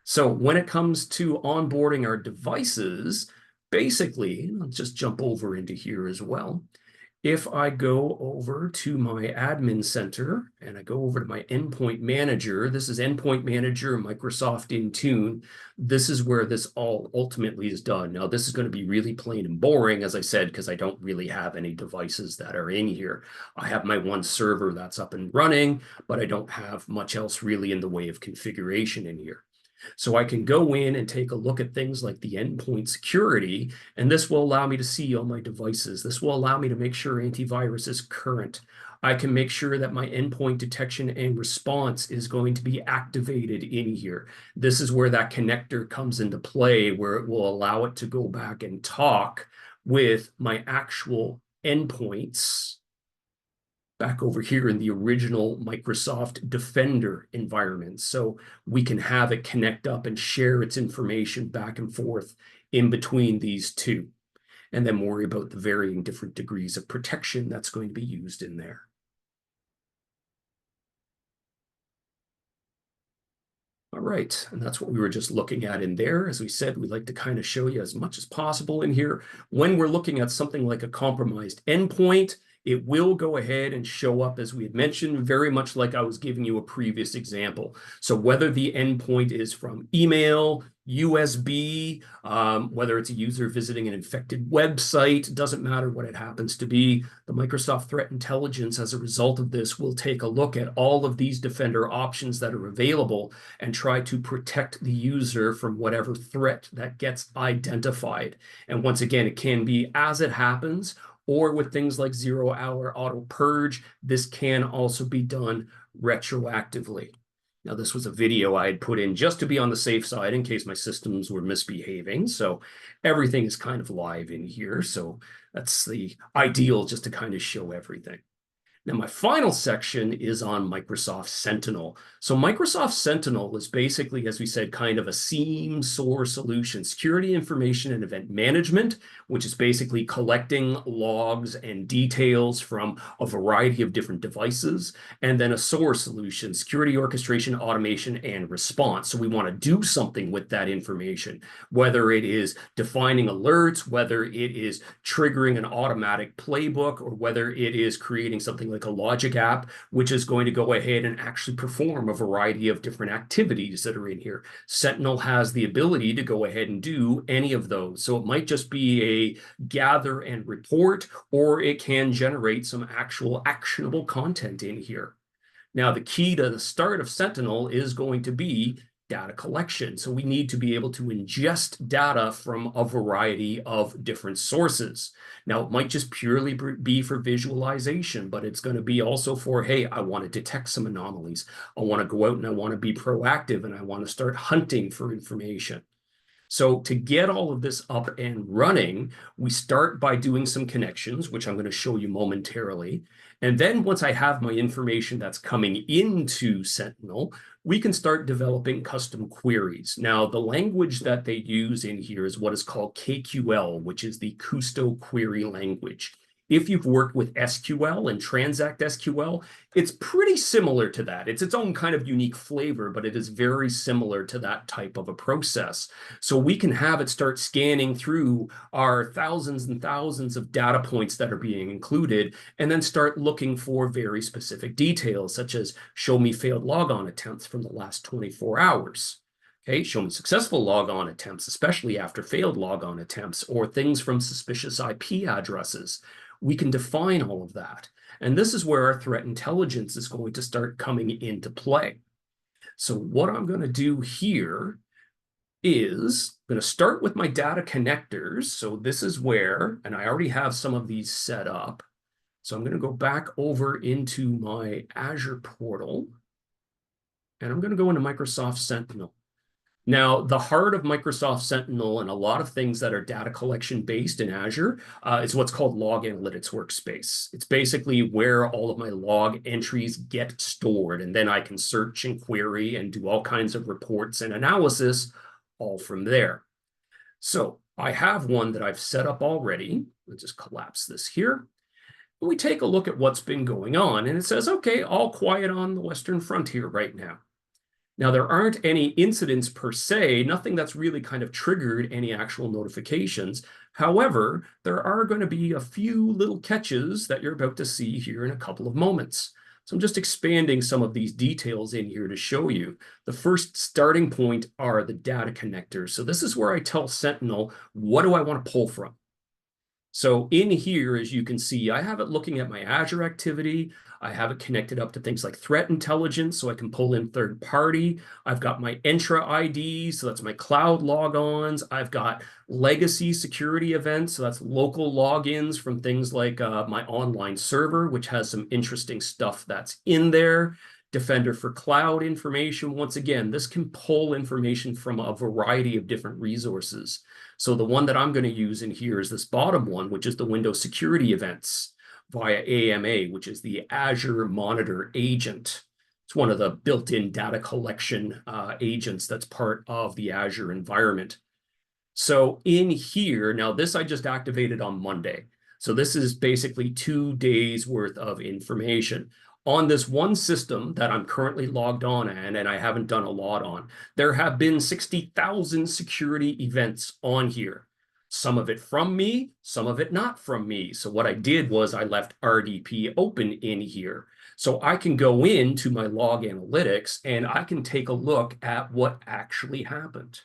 So when it comes to onboarding our devices, basically, let's just jump over into here as well. If I go over to my admin center and I go over to my endpoint manager, this is endpoint manager, Microsoft Intune. This is where this all ultimately is done. Now, this is going to be really plain and boring, as I said, because I don't really have any devices that are in here. I have my one server that's up and running, but I don't have much else really in the way of configuration in here. So I can go in and take a look at things like the endpoint security, and this will allow me to see all my devices. This will allow me to make sure antivirus is current. I can make sure that my endpoint detection and response is going to be activated in here. This is where that connector comes into play, where it will allow it to go back and talk with my actual endpoints back over here in the original Microsoft Defender environment. So we can have it connect up and share its information back and forth in between these two, and then worry about the varying different degrees of protection that's going to be used in there. All right, and that's what we were just looking at in there. As we said, we like to kind of show you as much as possible in here. When we're looking at something like a compromised endpoint, it will go ahead and show up, as we had mentioned, very much like I was giving you a previous example. So whether the endpoint is from email, USB, whether it's a user visiting an infected website, doesn't matter what it happens to be. The Microsoft Threat Intelligence, as a result of this, will take a look at all of these defender options that are available and try to protect the user from whatever threat that gets identified. And once again, it can be as it happens, or with things like 0-hour auto purge, this can also be done retroactively. Now, this was a video I had put in just to be on the safe side in case my systems were misbehaving. So everything is kind of live in here. So that's the ideal, just to kind of show everything. Now, my final section is on Microsoft Sentinel. So Microsoft Sentinel is basically, as we said, kind of a SIEM SOAR solution, security information and event management, which is basically collecting logs and details from a variety of different devices, and then a SOAR solution, security orchestration, automation, and response. So we want to do something with that information, whether it is defining alerts, whether it is triggering an automatic playbook, or whether it is creating something like a logic app, which is going to go ahead and actually perform a variety of different activities that are in here. Sentinel has the ability to go ahead and do any of those. So it might just be a gather and report, or it can generate some actual actionable content in here. Now, the key to the start of Sentinel is going to be data collection. So we need to be able to ingest data from a variety of different sources. Now, it might just purely be for visualization, but it's going to be also for, hey, I want to detect some anomalies. I want to go out and I want to be proactive and I want to start hunting for information. So to get all of this up and running, we start by doing some connections, which I'm going to show you momentarily. And then once I have my information that's coming into Sentinel, we can start developing custom queries. Now, the language that they use in here is what is called KQL, which is the Custo Query Language. If you've worked with SQL and Transact SQL, it's pretty similar to that. It's its own kind of unique flavor, but it is very similar to that type of a process. So we can have it start scanning through our thousands and thousands of data points that are being included, and then start looking for very specific details, such as show me failed logon attempts from the last 24 hours. Okay, show me successful logon attempts, especially after failed logon attempts, or things from suspicious IP addresses. We can define all of that. And this is where our threat intelligence is going to start coming into play. So what I'm going to do here is I'm going to start with my data connectors. So this is where, and I already have some of these set up. So I'm going to go back over into my Azure portal, and I'm going to go into Microsoft Sentinel. Now, the heart of Microsoft Sentinel and a lot of things that are data collection based in Azure is what's called Log Analytics Workspace. It's basically where all of my log entries get stored, and then I can search and query and do all kinds of reports and analysis all from there. So I have one that I've set up already. Let's just collapse this here. We take a look at what's been going on, and it says, okay, all quiet on the Western Frontier right now. Now, there aren't any incidents per se, nothing that's really kind of triggered any actual notifications. However, there are going to be a few little catches that you're about to see here in a couple of moments. So I'm just expanding some of these details in here to show you. The first starting point are the data connectors. So this is where I tell Sentinel, what do I want to pull from? So in here, as you can see, I have it looking at my Azure activity. I have it connected up to things like threat intelligence, so I can pull in third party. I've got my Entra ID, so that's my cloud logons. I've got legacy security events, so that's local logins from things like my online server, which has some interesting stuff that's in there. Defender for cloud information. Once again, this can pull information from a variety of different resources. So the one that I'm going to use in here is this bottom one, which is the Windows security events via AMA, which is the Azure Monitor Agent. It's one of the built-in data collection agents that's part of the Azure environment. So in here, now this I just activated on Monday. So this is basically 2 days worth of information. on this one system that I'm currently logged on and I haven't done a lot on, there have been 60,000 security events on here. Some of it from me, some of it not from me. So what I did was I left RDP open in here. So I can go into my log analytics and I can take a look at what actually happened.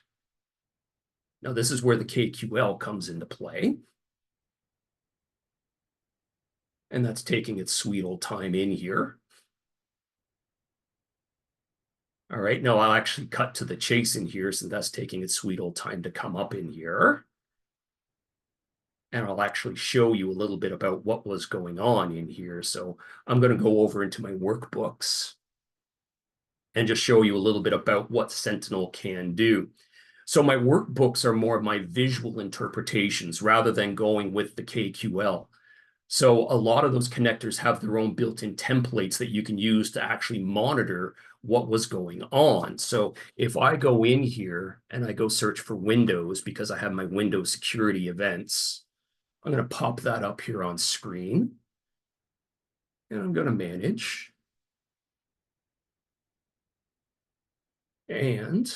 Now, this is where the KQL comes into play. And that's taking its sweet old time in here. All right, now I'll actually cut to the chase in here, so that's taking its sweet old time to come up in here. And I'll actually show you a little bit about what was going on in here. So I'm going to go over into my workbooks and just show you a little bit about what Sentinel can do. So my workbooks are more of my visual interpretations rather than going with the KQL. So a lot of those connectors have their own built-in templates that you can use to actually monitor what was going on. So if I go in here and I go search for Windows because I have my Windows security events, I'm going to pop that up here on screen. And I'm going to manage. And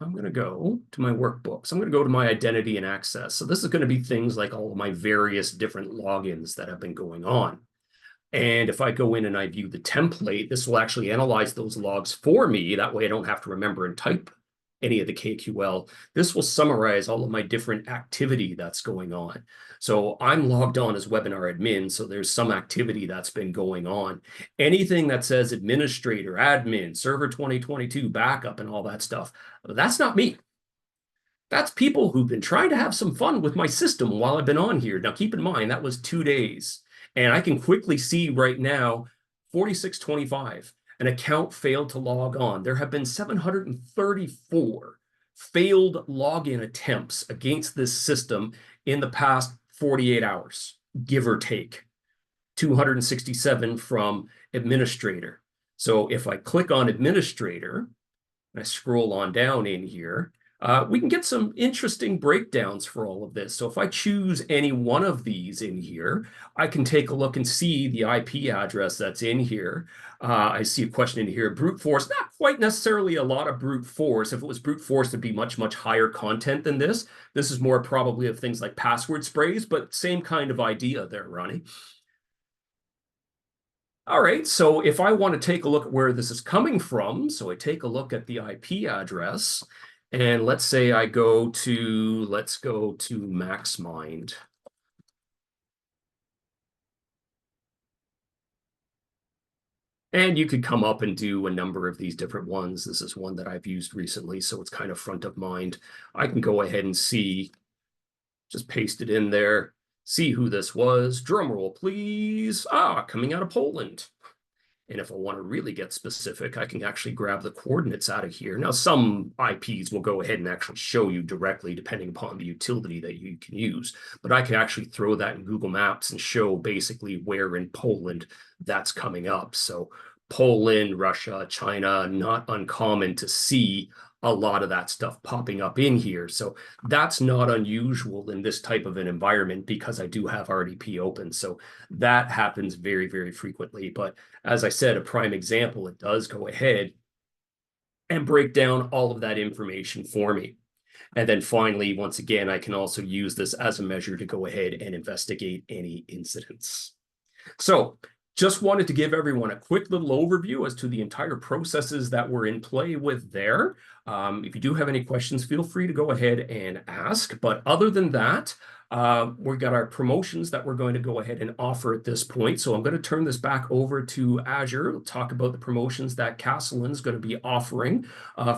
I'm going to go to my workbooks. I'm going to go to my identity and access. So this is going to be things like all of my various different logins that have been going on. And if I go in and I view the template, this will actually analyze those logs for me. That way I don't have to remember and type any of the KQL. This will summarize all of my different activity that's going on. So I'm logged on as webinar admin, so there's some activity that's been going on. Anything that says administrator, admin, server 2022, backup, and all that stuff, that's not me. That's people who've been trying to have some fun with my system while I've been on here. Now, keep in mind, that was 2 days. And I can quickly see right now, 4625, an account failed to log on. There have been 734 failed login attempts against this system in the past 48 hours, give or take. 267 from administrator. So if I click on administrator, and I scroll on down in here, we can get some interesting breakdowns for all of this. So if I choose any one of these in here, I can take a look and see the IP address that's in here. I see a question in here, brute force, not quite necessarily a lot of brute force. If it was brute force, it'd be much, much higher content than this. This is more probably of things like password sprays, but same kind of idea there, Ronnie. All right, so if I want to take a look at where this is coming from, so I take a look at the IP address, and let's say I go to, let's go to MaxMind. And you could come up and do a number of these different ones. This is one that I've used recently, so it's kind of front of mind. I can go ahead and see, just paste it in there, see who this was. Drum roll, please. Coming out of Poland. And if I want to really get specific, I can actually grab the coordinates out of here. Now, some IPs will go ahead and actually show you directly, depending upon the utility that you can use. But I can actually throw that in Google Maps and show basically where in Poland that's coming up. So Poland, Russia, China, not uncommon to see a lot of that stuff popping up in here. So that's not unusual in this type of an environment because I do have RDP open. So that happens very, very frequently. But as I said, a prime example, it does go ahead and break down all of that information for me. And then finally, once again, I can also use this as a measure to go ahead and investigate any incidents. So just wanted to give everyone a quick little overview as to the entire processes that we're in play with there. If you do have any questions, feel free to go ahead and ask. But other than that, we've got our promotions that we're going to go ahead and offer at this point. So I'm going to turn this back over to Azure. We'll talk about the promotions that Castellan is going to be offering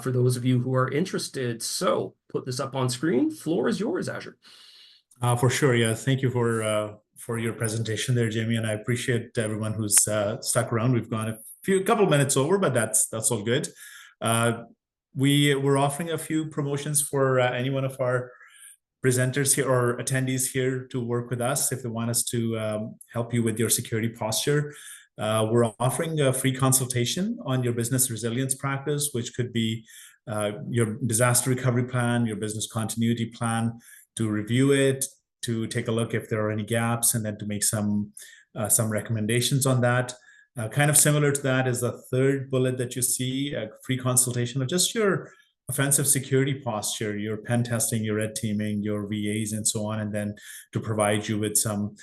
for those of you who are interested. So put this up on screen. Floor is yours, Azure. For sure. Yeah. Thank you for your presentation there, Jamie. And I appreciate everyone who's stuck around. We've gone a couple minutes over, but that's all good. We're offering a few promotions for any one of our presenters here or attendees here to work with us if they want us to help you with your security posture. We're offering a free consultation on your business resilience practice, which could be your disaster recovery plan, your business continuity plan, to review it, to take a look if there are any gaps, and then to make some recommendations on that. Kind of similar to that is the third bullet that you see, a free consultation of just your offensive security posture, your pen testing, your red teaming, your VAs, and so on, and then to provide you with some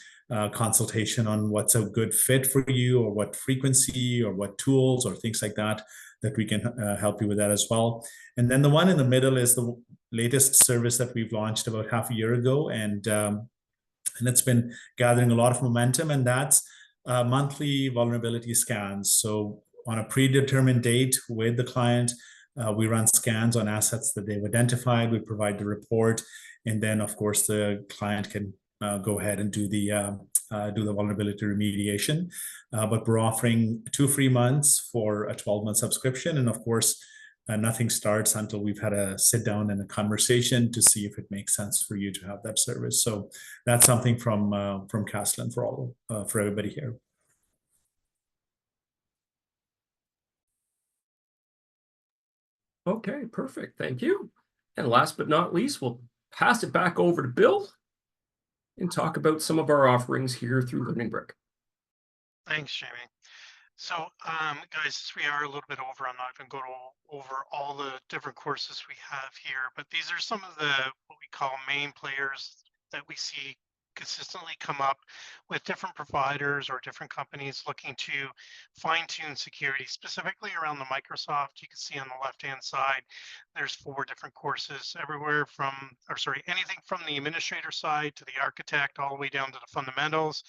consultation on what's a good fit for you, or what frequency, or what tools, or things like that, that we can help you with that as well. And then the one in the middle is the latest service that we've launched about half a year ago, and it's been gathering a lot of momentum, and that's monthly vulnerability scans. So on a predetermined date with the client, we run scans on assets that they've identified. We provide the report, and then of course the client can go ahead and do the vulnerability remediation. But we're offering 2 free months for a 12-month subscription, and of course, nothing starts until we've had a sit down and a conversation to see if it makes sense for you to have that service. So that's something from Castellan for everybody here. Okay, perfect. Thank you. And last but not least, we'll pass it back over to Bill and talk about some of our offerings here through LearningBrick. Thanks, Jamie. So, guys, since we are a little bit over, I'm not going to go over all the different courses we have here, but these are some of the what we call main players that we see consistently come up with different providers or different companies looking to fine-tune security, specifically around the Microsoft. You can see on the left-hand side, there's 4 different courses, everywhere from, anything from the administrator side to the architect, all the way down to the fundamentals.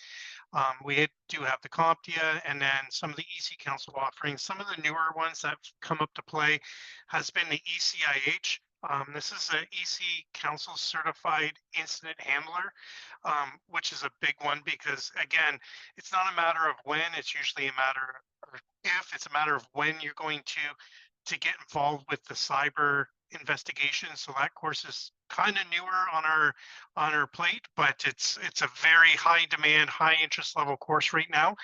We do have the CompTIA, and then some of the EC Council offerings. Some of the newer ones that have come up to play has been the ECIH. This is an EC Council certified incident handler, which is a big one because, again, it's not a matter of when, it's usually a matter of if. It's a matter of when you're going to get involved with the cyber investigation. So that course is kind of newer on our plate, but it's a very high demand, high interest level course right now.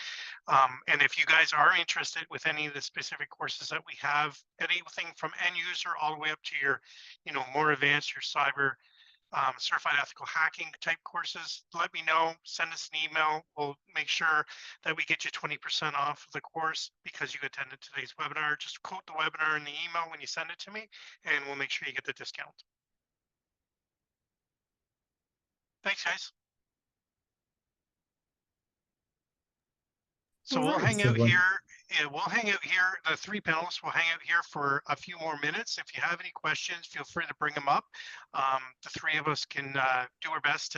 And if you guys are interested with any of the specific courses that we have, anything from end user all the way up to your, more advanced, your cyber certified ethical hacking type courses, let me know, send us an email. We'll make sure that we get you 20% off of the course because you attended today's webinar. Just quote the webinar in the email when you send it to me, and we'll make sure you get the discount. Thanks, guys. So we'll hang out here. We'll hang out here. The 3 panelists will hang out here for a few more minutes. If you have any questions, feel free to bring them up. The 3 of us can do our best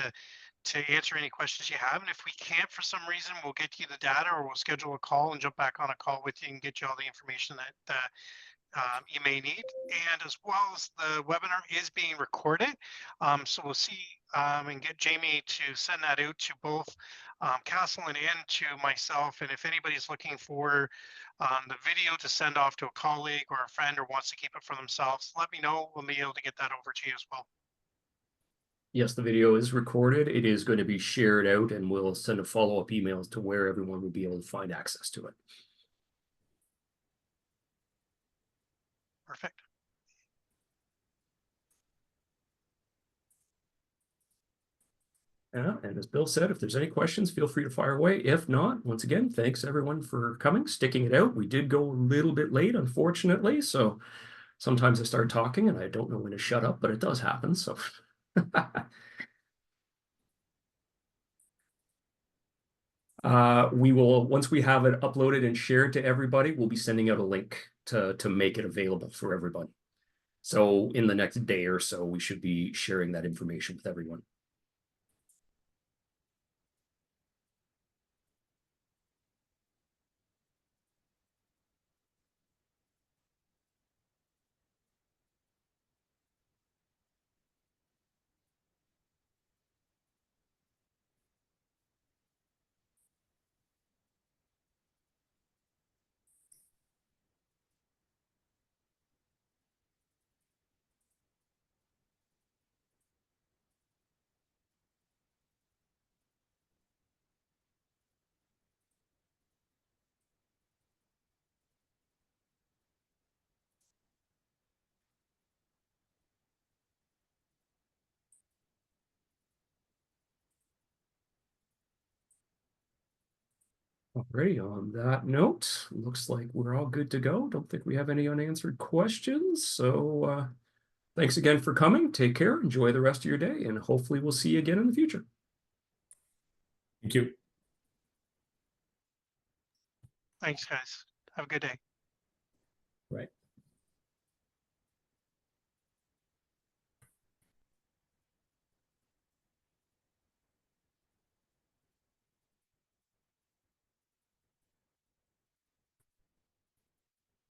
to answer any questions you have. And if we can't for some reason, we'll get you the data, or we'll schedule a call and jump back on a call with you and get you all the information that you may need. And as well as the webinar is being recorded, so we'll see and get Jamie to send that out to both Castellan and to myself. And if anybody's looking for the video to send off to a colleague or a friend, or wants to keep it for themselves, let me know. We'll be able to get that over to you as well. Yes, the video is recorded. It is going to be shared out, and we'll send a follow-up email to where everyone will be able to find access to it. Perfect. And as Bill said, if there's any questions, feel free to fire away. If not, once again, thanks everyone for coming, sticking it out. We did go a little bit late, unfortunately. So sometimes I start talking and I don't know when to shut up, but it does happen. So we will, once we have it uploaded and shared to everybody, we'll be sending out a link to make it available for everybody. So in the next day or so, we should be sharing that information with everyone. Alrighty, on that note, looks like we're all good to go. Don't think we have any unanswered questions. So thanks again for coming. Take care. Enjoy the rest of your day, and hopefully we'll see you again in the future. Thank you. Thanks, guys. Have a good day. Right.